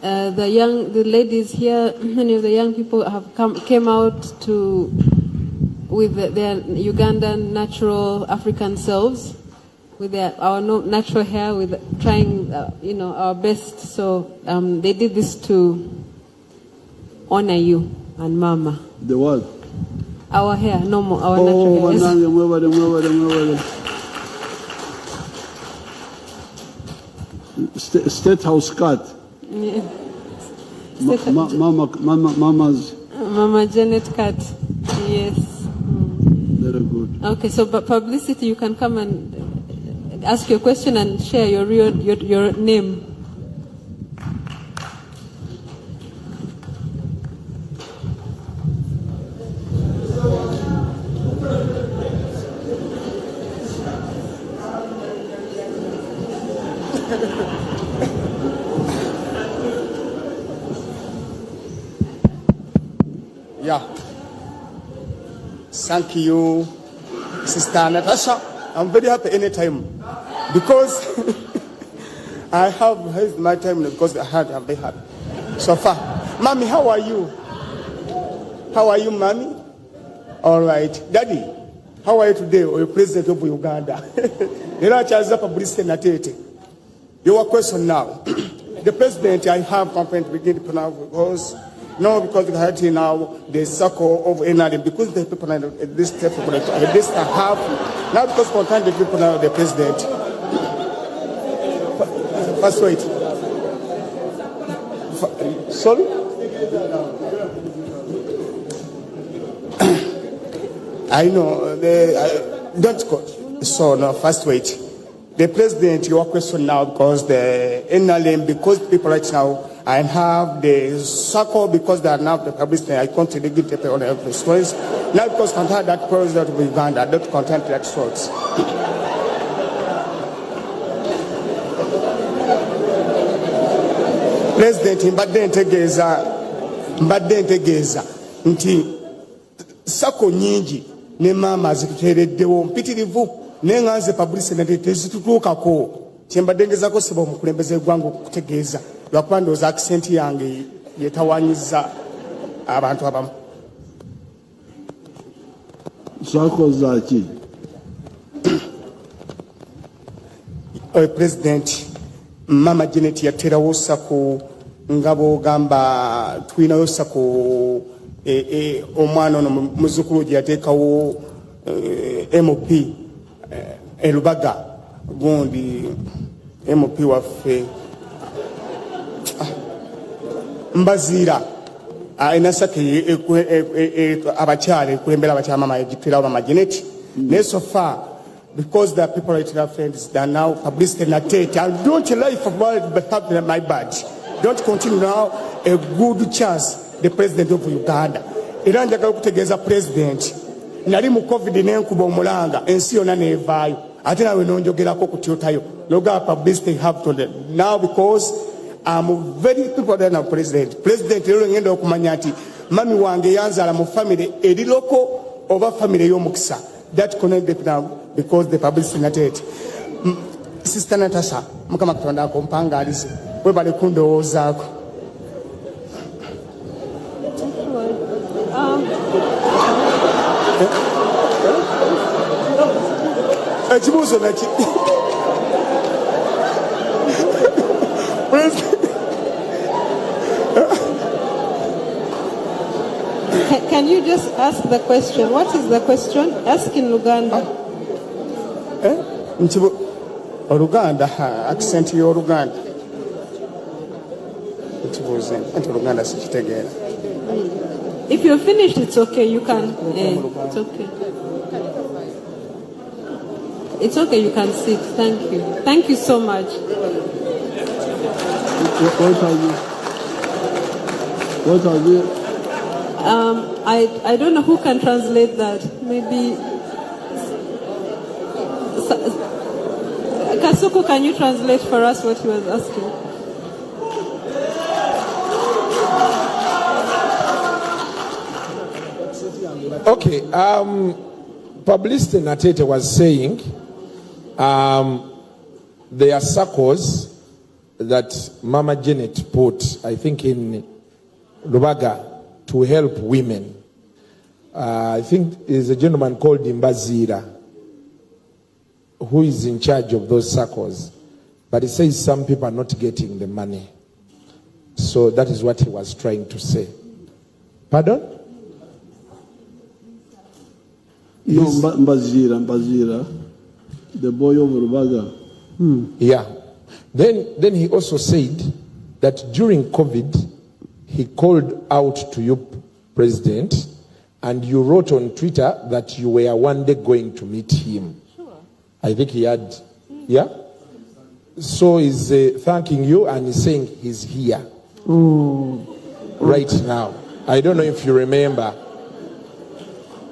Speaker 2: the ladies here, many of the young people came out with their Ugandan natural African selves, with our natural hair, with trying our best. So they did this to honor you and Mama.
Speaker 1: The what?
Speaker 2: Our hair, normal, our natural
Speaker 1: hair. State House cut.
Speaker 2: Yeah.
Speaker 1: Mama's.
Speaker 2: Mama Janet cut. Yes.
Speaker 1: Very good.
Speaker 2: Okay, so but publicity, you can come and ask your question and share your name.
Speaker 13: Yeah. Thank you, Sister Natasha. I'm very happy anytime because I have had my time because I'm very happy. So far. Mommy, how are you? How are you, Mommy? All right. Daddy, how are you today? Or President of Uganda? Your question now. The President, I have complaint begin now because we had now the circle of NRM because the people at this step at this half now because content the people now the President. First wait. Sorry? I know don't go. So now first wait. The President, your question now because the NLM because people right now I have the circle because they are now the publicity. I can't really give people on the stories. Now because content that president of Uganda, not content that sorts. President mbadde ntegeeza nti sako nyingi ne mama zituteereddewo mpitirivu nenganze publicity tezitutuukako kyembadde ngezaako siba omukulembeze gwange okutegeeza lwakuba ndowooza accent yange yetawanyiza abantu abamu.
Speaker 1: Sako zaki?
Speaker 13: President Mama Janet yaterawo sako nga bw'ogamba tulinayo sako omwana ono muzzukulu gye yateekawo mp elubaga gundi mp waffe mbaziira alina sako abakyala ekulembera abakyala mama egitwerawo mama Janet naye so far because the people right now friends they are now publicity na tete and don't lie for my bad don't continue now a good chance the president of Uganda era njagala okutegeeza president nali mu covid n'enkuba omulanga ensi yonna neevaayo ate nawe nonjogerako kutyotayo loga publicity have to now because I'm very people that are president rero ngenda okumanya nti mami wange yanzaala mu family eriloko oba family y'omukisa that connected now because the publicity not it. Sister Natasha, mukama katonda akompanga alize webale kundowoozaako. Ekibuuzo naki
Speaker 2: Can you just ask the question? What is the question? Ask in Luganda.
Speaker 13: Oluganda accent y'Oluganda. Oluganda sikitegeera.
Speaker 2: If you're finished, it's okay. You can. It's okay. It's okay. You can sit. Thank you. Thank you so much.
Speaker 1: What are you?
Speaker 2: I don't know who can translate that. Maybe Kasuku, can you translate for us what he was asking?
Speaker 8: Okay. Publicity Natete was saying there are circles that Mama Janet put, I think, in Lubaga to help women. I think there's a gentleman called Imbazira who is in charge of those circles. But he says some people are not getting the money. So that is what he was trying to say. Pardon?
Speaker 1: No, Mbazira, the boy of Rubaga.
Speaker 8: Yeah. Then he also said that during COVID, he called out to you, President, and you wrote on Twitter that you were one day going to meet him. Sure. I think he had, yeah? So he's thanking you and he's saying he's here right now. I don't know if you remember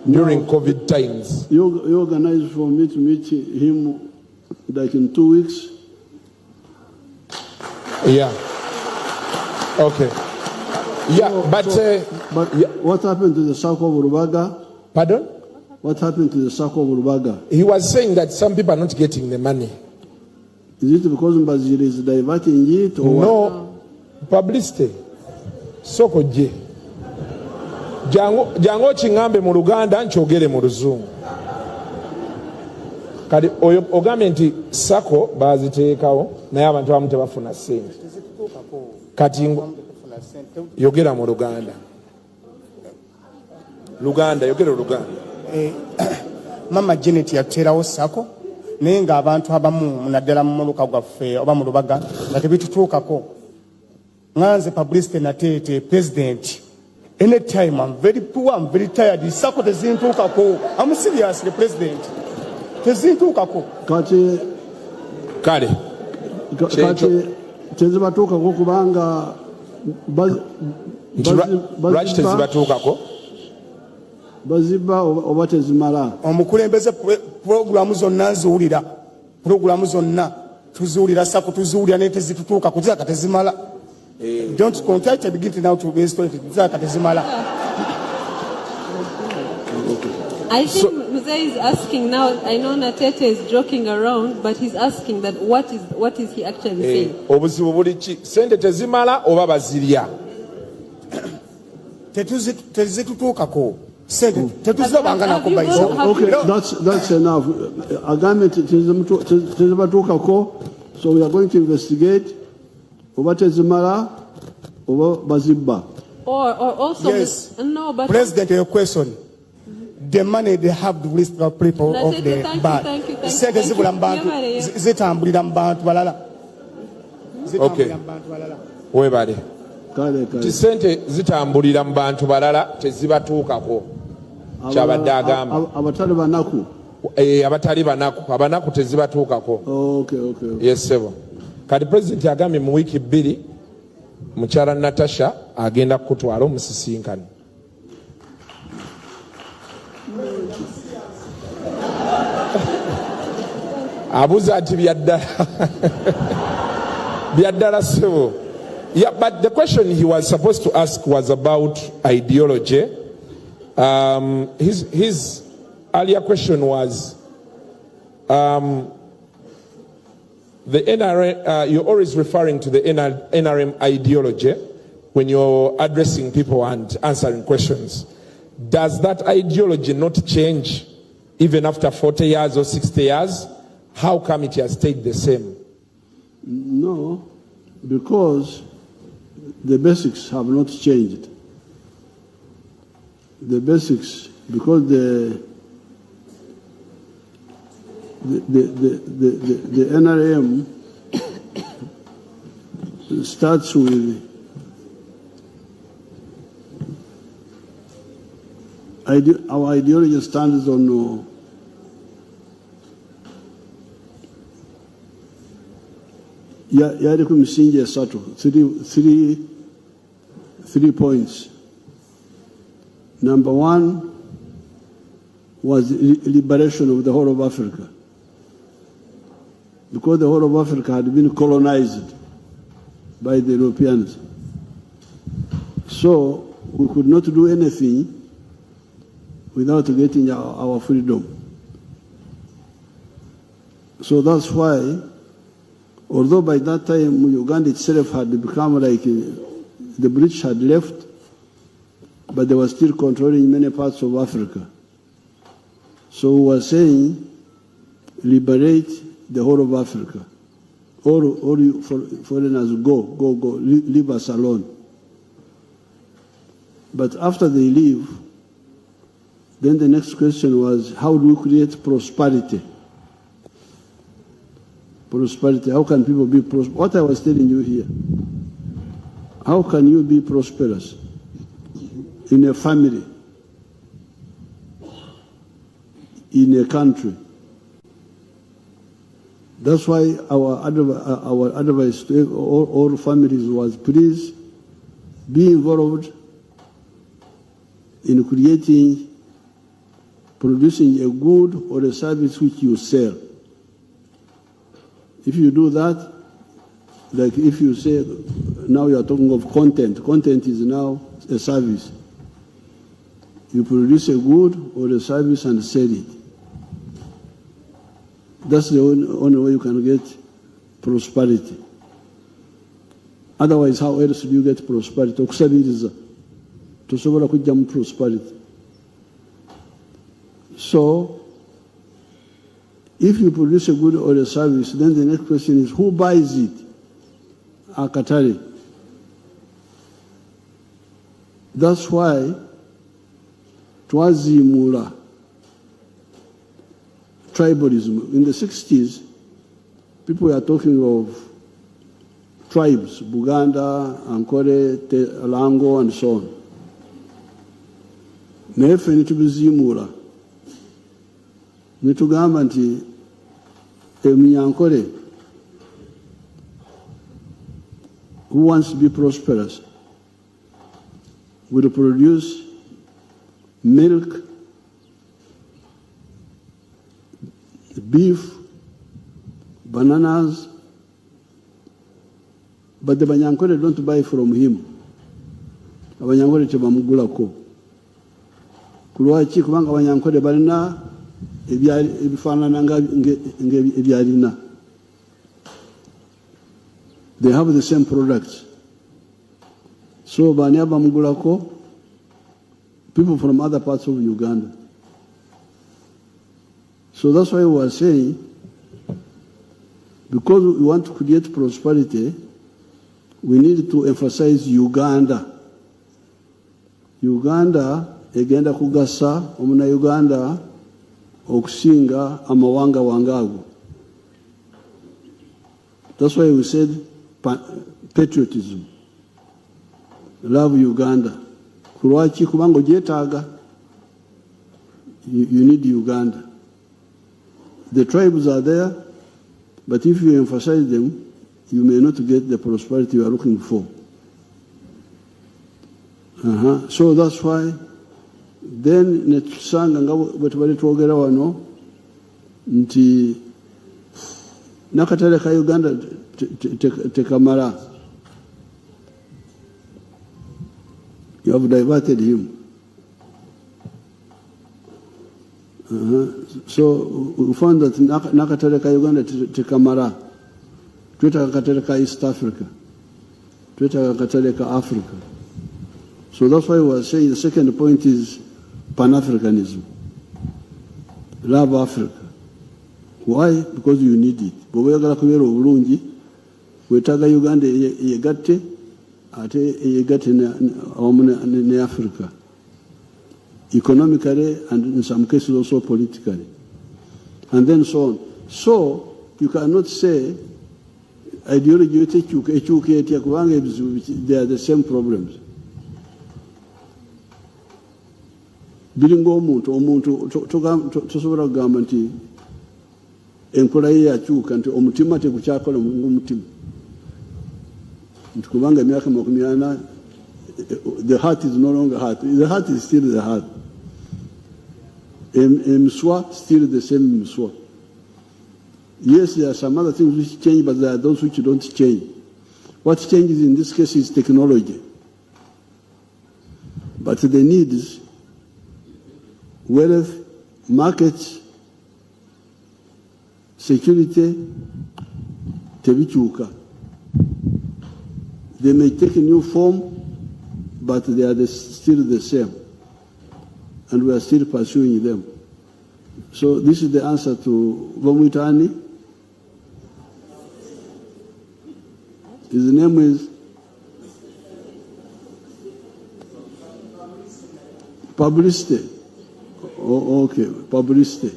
Speaker 8: during COVID times.
Speaker 1: You organized for me to meet him like in 2 weeks?
Speaker 8: Yeah. Okay. Yeah, but
Speaker 1: what happened to the circle of Rubaga?
Speaker 8: Pardon?
Speaker 1: What happened to the circle of Rubaga?
Speaker 8: He was saying that some people are not getting the money.
Speaker 1: Is it because Mbazira is diverting it or
Speaker 8: no,
Speaker 1: what?
Speaker 8: Publicity. Soko je. Jango chingambe mu Luganda nchogere mu Luzungu. Kadi ogambe nti sako baziteekawo naye abantu abamu tebafuna ssente. Kati yogera mu Luganda. Yogera Luganda.
Speaker 13: Mama Janet yateerawo sako naye ng'abantu abamu naddala mu muluka gwaffe oba mu Lubaga nga tebitutuukako. Nganze Publicity Natete president. Anytime I'm very poor, I'm very tired. Sako tezintuukako. I'm serious, the president. Tezintuukako.
Speaker 1: Kati tezibatuukako kubanga
Speaker 8: lwaki tezibatuukako?
Speaker 1: Baziba oba tezimala.
Speaker 13: Omukulembeze programu zonna nziwulira. Programu zonna tuziwulira sako tuziwulira naye tezitutuuka kuzaka tezimala. Don't contact and begin to now to waste it. Zaka tezimala.
Speaker 2: I think Mzee is asking now. I know Natete is joking around, but he's asking that what is he actually saying?
Speaker 8: Obuzibu buli ki? Sente tezimala oba bazirya?
Speaker 13: Tezitutuukako. Okay,
Speaker 1: that's enough. Agreement tezibatuukako, so we are going to investigate. Oba tezimala oba bazibba.
Speaker 2: Or also,
Speaker 13: Yes.
Speaker 2: no, but
Speaker 13: President, your question. The money they have to list of people
Speaker 2: That's
Speaker 13: of
Speaker 2: it.
Speaker 13: the
Speaker 2: Thank you,
Speaker 13: bad.
Speaker 2: thank you, thank you,
Speaker 13: Sente
Speaker 2: thank you.
Speaker 13: zibula mbantu,
Speaker 2: Yamale, yeah.
Speaker 13: zitambulira mu bantu balala. Zitambulira mu bantu balala.
Speaker 8: Webale.
Speaker 1: Kale.
Speaker 8: Ti sente zitambulira mu bantu balala tezibatuukako. Kyabadde agamba.
Speaker 1: Abatali banaku.
Speaker 8: Abatali banaku. Abanaku tezibatuukako.
Speaker 1: Okay.
Speaker 8: Yes, sebo. Kati President agambye mu wiiki 2 mukyala Natasha agenda kutwala omusisinkano. Abuza ati byaddala sebo. Yeah, but the question he was supposed to ask was about ideology. His earlier question was the NRM, you're always referring to the NRM ideology when you're addressing people and answering questions. Does that ideology not change even after 40 years or 60 years? How come it has stayed the same?
Speaker 1: No, because the basics have not changed. The basics, because the NRM starts with our ideology stands on yari ku misingi esatu, three points. Number one was liberation of the whole of Africa, because the whole of Africa had been colonized by the Europeans. So we could not do anything without getting our freedom. So that's why, although by that time Uganda itself had become like the British had left, but they were still controlling many parts of Africa. So we were saying, liberate the whole of Africa. All you foreigners, go, leave us alone. But after they leave, then the next question was, how do we create prosperity? Prosperity, how can people be prosperous? What I was telling you here, how can you be prosperous in a family, in a country? That's why our advice to all families was, please be involved in producing a good or a service which you sell. If you do that, like if you say, now you are talking of content. Content is now a service. You produce a good or a service and sell it. That's the only way you can get prosperity. Otherwise, how else do you get prosperity? Okusabiriza tosobola kujjamu prosperity. So, if you produce a good or a service, then the next question is, who buys it? Akatari. That's why twazimula tribalism. In the 60s, people were talking of tribes, Buganda, Ankole, Lango, and so on. Nefe nitubizimula. Nitugamba nti Eminyankole, who wants to be prosperous, will produce milk, beef, bananas, but the Banyankole don't buy from him. Abanyankole tebamugulako. Kulwaki kubanga Abanyankole balina ebifaanana ebyalina. They have the same products. So bani abamugulako? People from other parts of Uganda. So that's why we were saying, because we want to create prosperity, we need to emphasize Uganda. Uganda egenda kugasa omuna Uganda okusinga amawanga wangago. That's why we said patriotism. Love Uganda. Kulwaki kubango jetaga. You need Uganda. The tribes are there, but if you emphasize them, you may not get the prosperity you are looking for. So that's why then netusanga nga bwetubali twogera wano nti nakatale ka Uganda tekamala. You have diverted him. So we found that nakatale ka Uganda tekamala. Twetaaga katale ka East Africa. Twetaaga katale ka Africa. So that's why we were saying the second point is Pan-Africanism. Love Africa. Why? Because you need it. Bw'oyagala kubeera obulungi, weetaaga Uganda yegatte, ate yegatte ne Africa. Economically and in some cases also politically. And then so on. So you cannot say ideology they are the same problems. Biringo omuntu tosobola kugamba nti enkola ye yakyuka nti omutima tegukyakola ng'omutima nti kubanga emyaka 40 the heart is no longer heart. The heart is still the heart. Mswa still the same Mswa. Yes, there are some other things which change, but there are those which don't change. What changes in this case is technology. But the needs, wealth, markets, security, tebichuka. They may take a new form, but they are still the same. And we are still pursuing them. So this is the answer to Vomutani. His name is Publicity. Oh, okay, Publicity.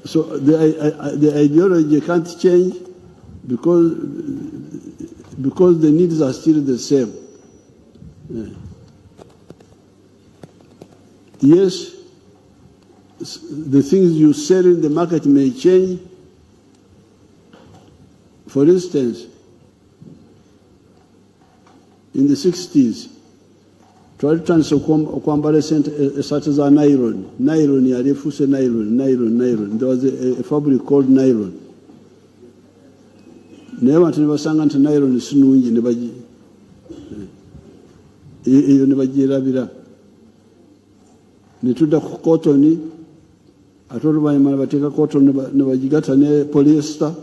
Speaker 1: So the ideology can't change because the needs are still the same. Yeah. Yes, the things you sell in the market may change. For instance, in the 60s, twali tutandise okwambala esaati za nylon. Nylon yali efuuse nylon. There was a fabric called nylon. Naye abantu ne basanga nti nylon sinungi eyo ne bagyerabira. Ne tudda ku cotton, ate oluvannyuma ne bateeka cotton ne bagigatta ne polyester,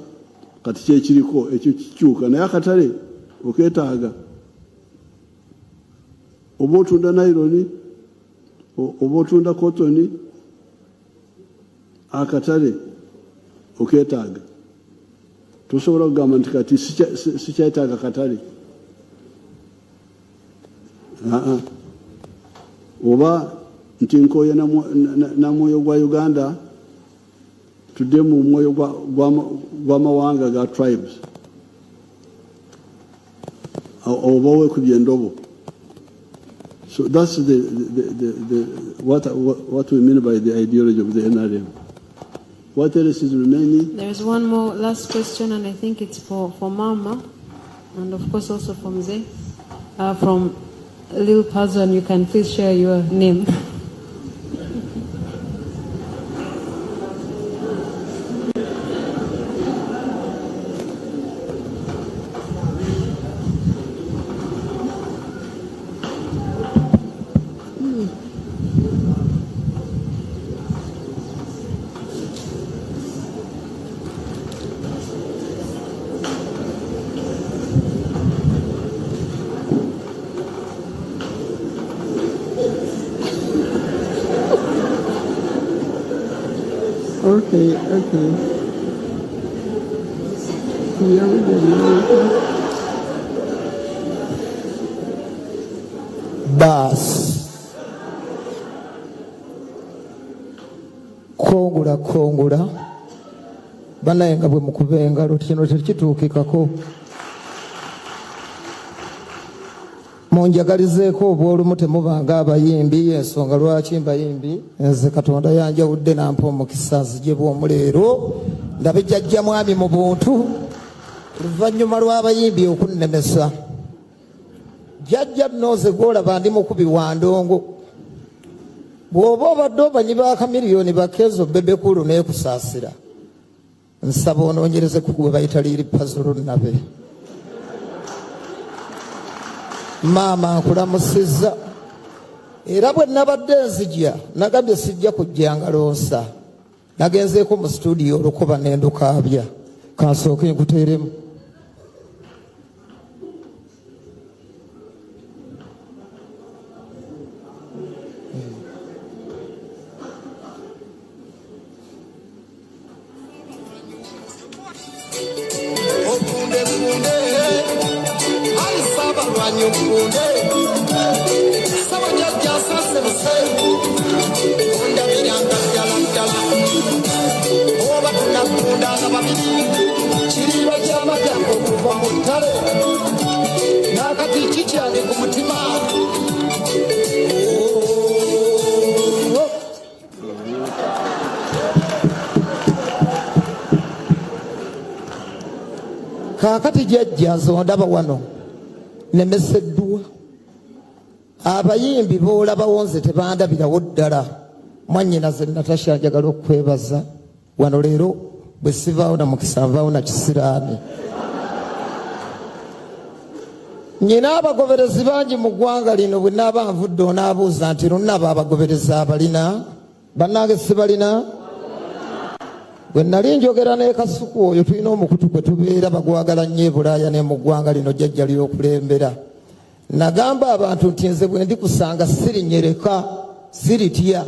Speaker 1: kati kyekiriko ekyo kikyuka. Naye akatale okeetaaga. Oba otunda nylon, oba otunda cotton, akatale okeetaaga. Tosobola kugamba nti kati sikyetaaga katale. Oba nti nkooye na mwoyo gwa Uganda tudde mu mwoyo gw'amawanga ga tribes. Oba weekubye endobo. So that's what we mean by the ideology of the NRM. What else is remaining?
Speaker 2: There's one more last question, and I think it's for Mama, and of course also from Zay. From Lil Puzzle, and you can please share your name.
Speaker 4: Okay. Yeah, we did.
Speaker 6: Baas. Kongula. Banaye nga bwe mukuba engalo kino tekituukikako. Munjagalizeeko obw'olumu temubanga abayimbi, ensonga lwaki mbayimbi. Nze Katonda yanjawudde nampa omukisa nzije bw'omuleero ndabe jjajja mwami mu buntu oluvannyuma lw'abayimbi okunnemesa. Jjajja nnoze gw'olaba ndi mukubi wa ndongo. Bw'oba obadde obanyi ba kamiliyoni bakezo bebekulu n'ekusaasira. Nsaba onoonyereze ku gwe bayita liiri pazulu nabe. Maama nkulamusizza. Era bwe nabadde nzija nagambye sijja kujja ngalonsa. Nagenzeeko mu studio olukuba n'endukaabya. Kansooke nkuteeremu. Kaakati jjajja nzondaba wano nemeseddwa. Abayimbi boolabawo nze tebandabirawo ddala. Mwannyinaze Natasha njagala okwebaza wano leero bwe sivaawo na mukisa nvaawo na kisiraani. Nyina abagoberezi bangi mu ggwanga lino bwe naaba nvudde onaabuuza nti lunnaba abagoberezi abalina bannange sibalina. Bwe nali njogera ne Kasuku oyo tulina omukutu gwe tubeera bagwagala nnyo e Bulaaya ne mu ggwanga lino jjajja ly'okulembera. Nagamba abantu nti nze bwe ndikusanga sirinyereka siritya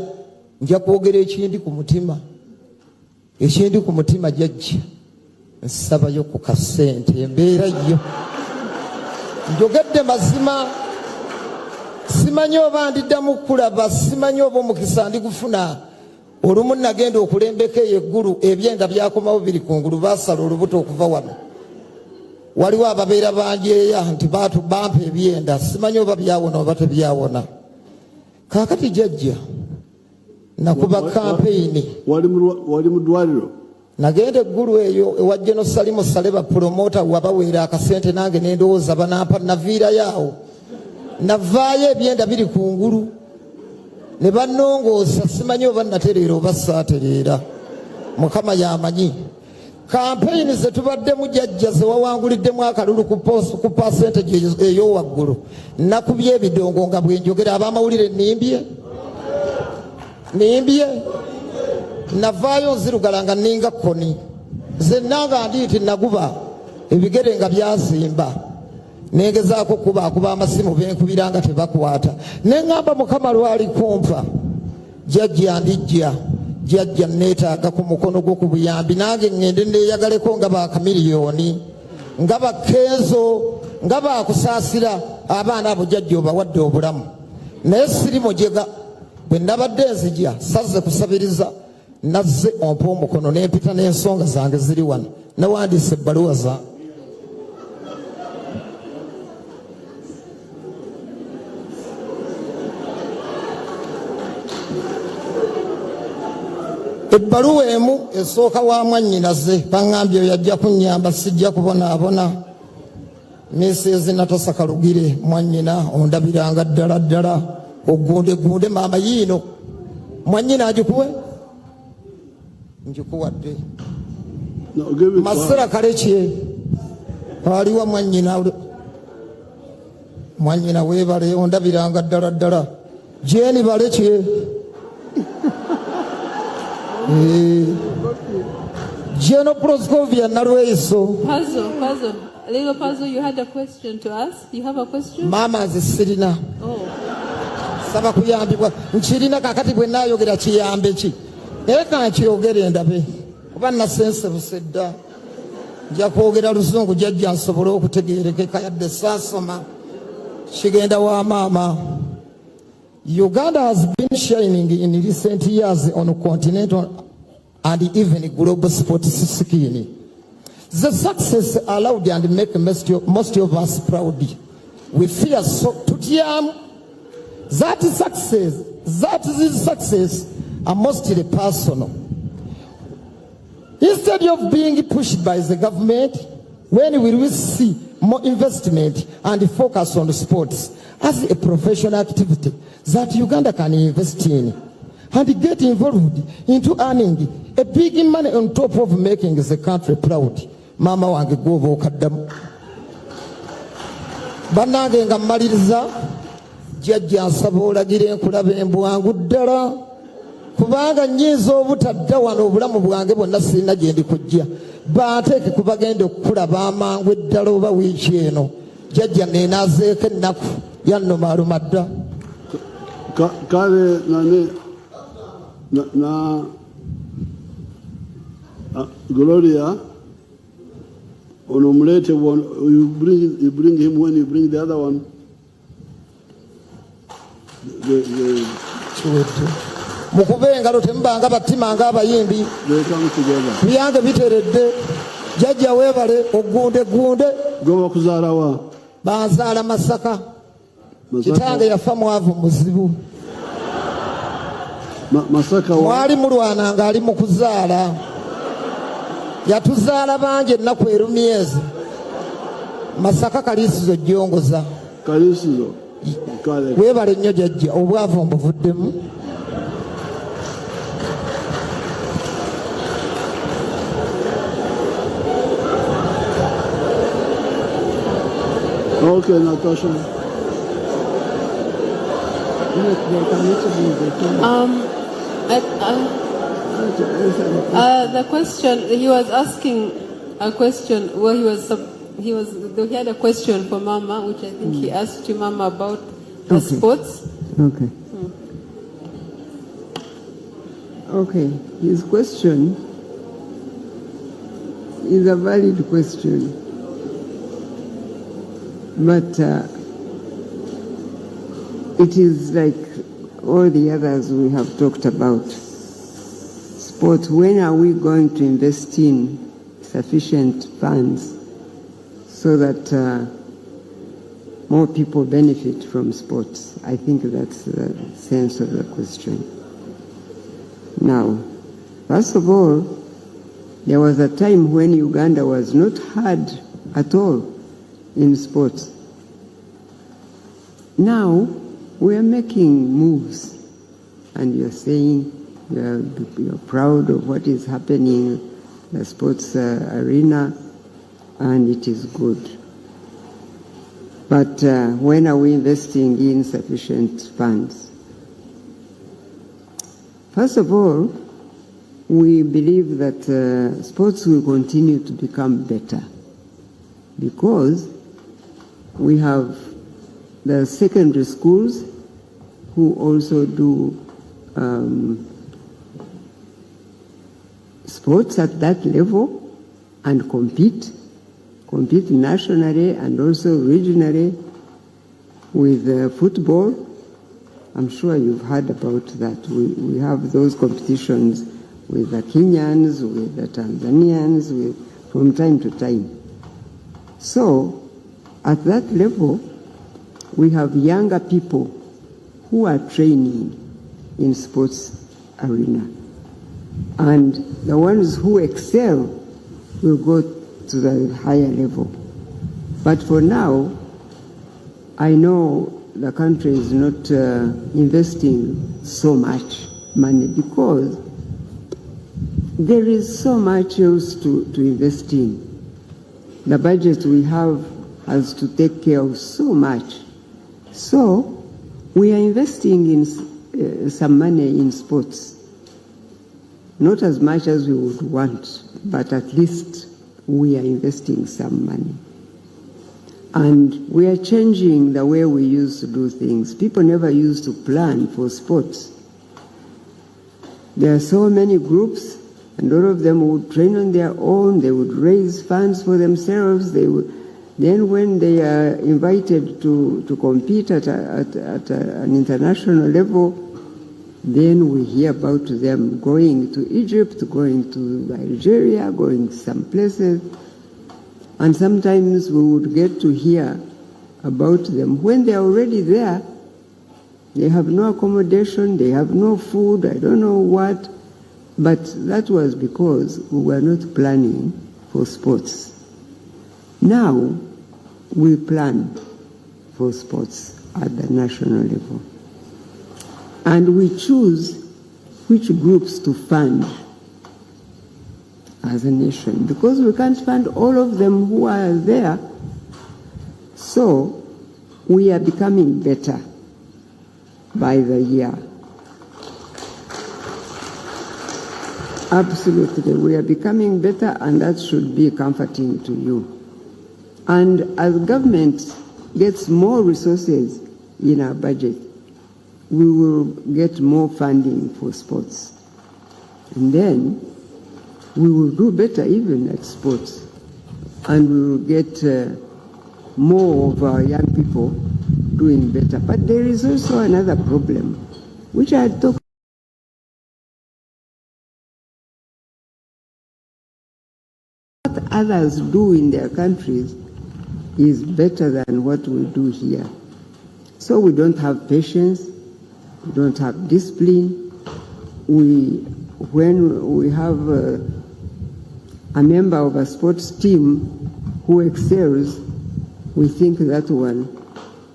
Speaker 6: nja kwogera ekindi ku mutima. Ekindi ku mutima jjajja nsabayo ku kasente embeera yo. Njogedde mazima. Simanyi oba ndiddamu kulaba, simanyi oba omukisa ndigufuna. Olumu nagenda okulembeka eggulu ebyenda byakomawo biri kungulu baasala olubuto okuva wano. Waliwo ababeera banjeeya nti bampa ebyenda simanyi oba byawona oba tebyawona. Kaakati jjajja nakuba kampeyini.
Speaker 1: Wali mu ddwaliro?
Speaker 6: Nagenda eggulu eyo ewa General Salimu Sale bapromota wabaweera akasente nange nendowooza banampa naviirayo awo. Navaayo ebyenda biri kungulu. Ne bannongoosa simanyi oba natereera oba saatereera. Mukama y'amanyi. Kampeyini ze tubaddemu jjajja ze wawanguliddemu akalulu ku percentage ey'owaggulu. Nakubye ebidongo nga bwe njogera ab'amawulire nimbye. Navaayo nzirugala nga nninga kkoni. Ze nanga ndi nti naguba ebigere nga byazimba. Nengezaako kuba amasimu benkubira nga tebakwata. Neŋŋamba Mukama lwali kumpa. Jjajja ndijja. Jjajja neetaaga ku mukono gwo ku buyambi nange ŋŋende neeyagaleko nga bakamiliyoni. Nga bakenzo. Nga baakusaasira abaana abo jjajja obawadde obulamu. Naye siri mujega. Bwe nabadde nzija sazze kusabiriza. Nazze ompa omukono nempita n'ensonga zange ziri wano. Nawandiise ebbaluwa zange. Ebbaluwa emu esooka wa mwannyinaze baŋŋambye oyo ajja kunnyamba sijja kubonaabona. Mrs. Natasha Kalugire mwannyina ondabiranga ddala ogunde maama yiino. Mwannyina agikuwe? Njikuwadde. Masera Kalekye aliwa mwannyina weebale ondabiranga ddala. Jeni Balekye. General Proscovia Narweso.
Speaker 2: Puzzle. Little puzzle, you had a question to ask? You have a question?
Speaker 6: Mama zisirina.
Speaker 2: Oh.
Speaker 6: Saba kuyambibwa. Nchirina kakati bwe naayogera kiyambe ki. Eka nkyogere ndabe. Kuba nasense busedda. Nja kwogera Luzungu jjajja nsobole okutegeerekeka yadde saasoma. Kigenda wa maama. Uganda has been shining in recent years on continental and even global sports scene. The success allowed and make most of us proud. We feel so tutiyam. That is success are mostly personal. Instead of being pushed by the government, when we will see more investment and focus on sports as a professional activity that Uganda can invest in and get involved into earning a big money on top of making the country proud. Mama wange goba okaddamu. Bannange nga mmaliriza, jjajja nsaba olagire enkulaba embwangu ddala kubanga nnyinza obutadda wano obulamu bwange bwonna sirina gye ndi kujja. Banteeke ku bagenda okukulaba amangu eddala oba wiiki eno. Jjajja neenaazeeko ennaku yannomaluma dda.
Speaker 1: Kale Gloria, Onomulete one, you bring him when you bring the other one.
Speaker 6: Mukube engalo tembanga batimanga abayimbi.
Speaker 1: They come together.
Speaker 6: Byange biteredde. Jjajja weebale ogunde.
Speaker 1: Go kuzaala wa?
Speaker 6: Banzaala Masaka. Kitange yafa mwavu muzibu.
Speaker 1: Masaka wa?
Speaker 6: Mwali mulwana nga ali mu kuzaala. Yatuzaala bangi ennaku erumyezi. Masaka Kaliisizo jjongoza.
Speaker 1: Kaliisizo.
Speaker 6: Weebale nnyo jjajja obwavu mbuvuddemu.
Speaker 1: Okay, Natasha.
Speaker 2: The question he was asking a question. Well, he had a question for Mama, which I think he asked you, Mama, about the sports.
Speaker 4: Okay. Okay. His question is a valid question, but it is like all the others we have talked about. Sports, when are we going to invest in sufficient funds so that more people benefit from sports? I think that's the sense of the question. Now, first of all, there was a time when Uganda was not hard at all in sports. Now, we are making moves, and you're saying you're proud of what is happening in the sports arena, and it is good. But when are we investing in sufficient funds? First of all, we believe that sports will continue to become better because we have the secondary schools who also do sports at that level and compete nationally and also regionally with football. I'm sure you've heard about that. We have those competitions with the Kenyans, with the Tanzanians, from time to time. So, at that level, we have younger people who are training in sports arena. And the ones who excel will go to the higher level. But for now, I know the country is not investing so much money because there is so much else to invest in. The budget we have has to take care of so much. So we are investing in some money in sports. Not as much as we would want, but at least we are investing some money. And we are changing the way we used to do things. People never used to plan for sports. There are so many groups, and all of them would train on their own. They would raise funds for themselves. They Then when they are invited to compete at an international level, then we hear about them going to Egypt, going to Nigeria, going some places. And sometimes we would get to hear about them. When they're already there, they have no accommodation, they have no food, I don't know what. But that was because we were not planning for sports. Now, we plan for sports at the national level. And we choose which groups to fund as a nation, because we can't fund all of them who are there. So we are becoming better by the year. Absolutely, we are becoming better, and that should be comforting to you. And as government gets more resources in our budget, we will get more funding for sports. And then we will do better even at sports. And we will get more of our young people doing better. But there is also another problem, which I talked about. What others do in their countries is better than what we do here. So we don't have patience, we don't have discipline. When we have a member of a sports team who excels, we think that one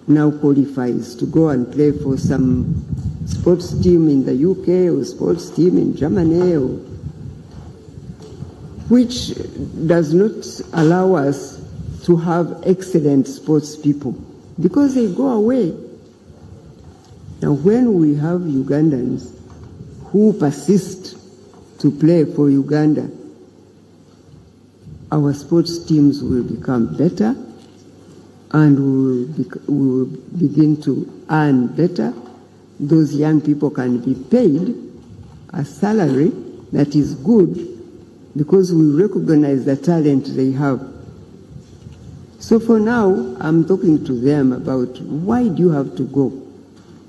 Speaker 4: now qualifies to go and play for some sports team in the UK or sports team in Germany, which does not allow us to have excellent sports people because they go away. Now, when we have Ugandans who persist to play for Uganda, our sports teams will become better, and we will begin to earn better. Those young people can be paid a salary that is good because we recognize the talent they have. So for now, I'm talking to them about why do you have to go?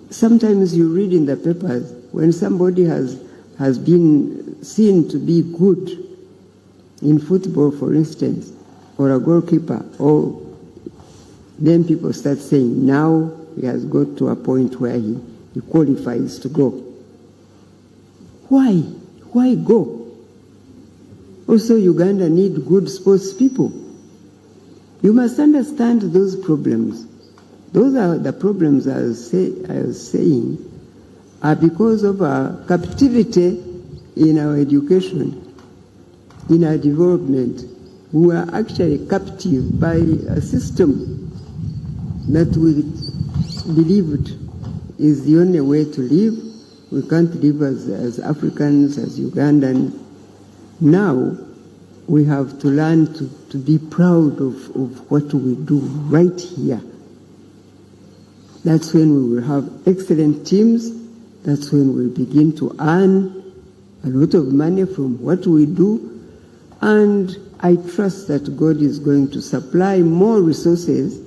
Speaker 4: Sometimes you read in the papers when somebody has been seen to be good in football, for instance, or a goalkeeper, or then people start saying, now he has got to a point where he qualifies to go. Why? Why go? Also, Uganda need good sports people. You must understand those problems. Those are the problems I was saying are because of our captivity in our education, in our development. We are actually captive by a system that we believed is the only way to live. We can't live as Africans, as Ugandans. Now we have to learn to be proud of what we do right here. That's when we will have excellent teams. That's when we'll begin to earn a lot of money from what we do. And I trust that God is going to supply more resources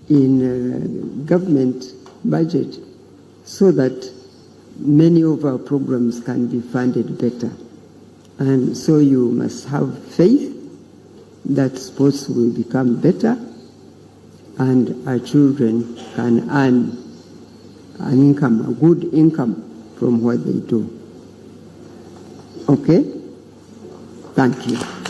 Speaker 4: in government budget so that many of our programs can be funded better. And so you must have faith that sports will become better and our children can earn an income, a good income from what they do. Okay? Thank you.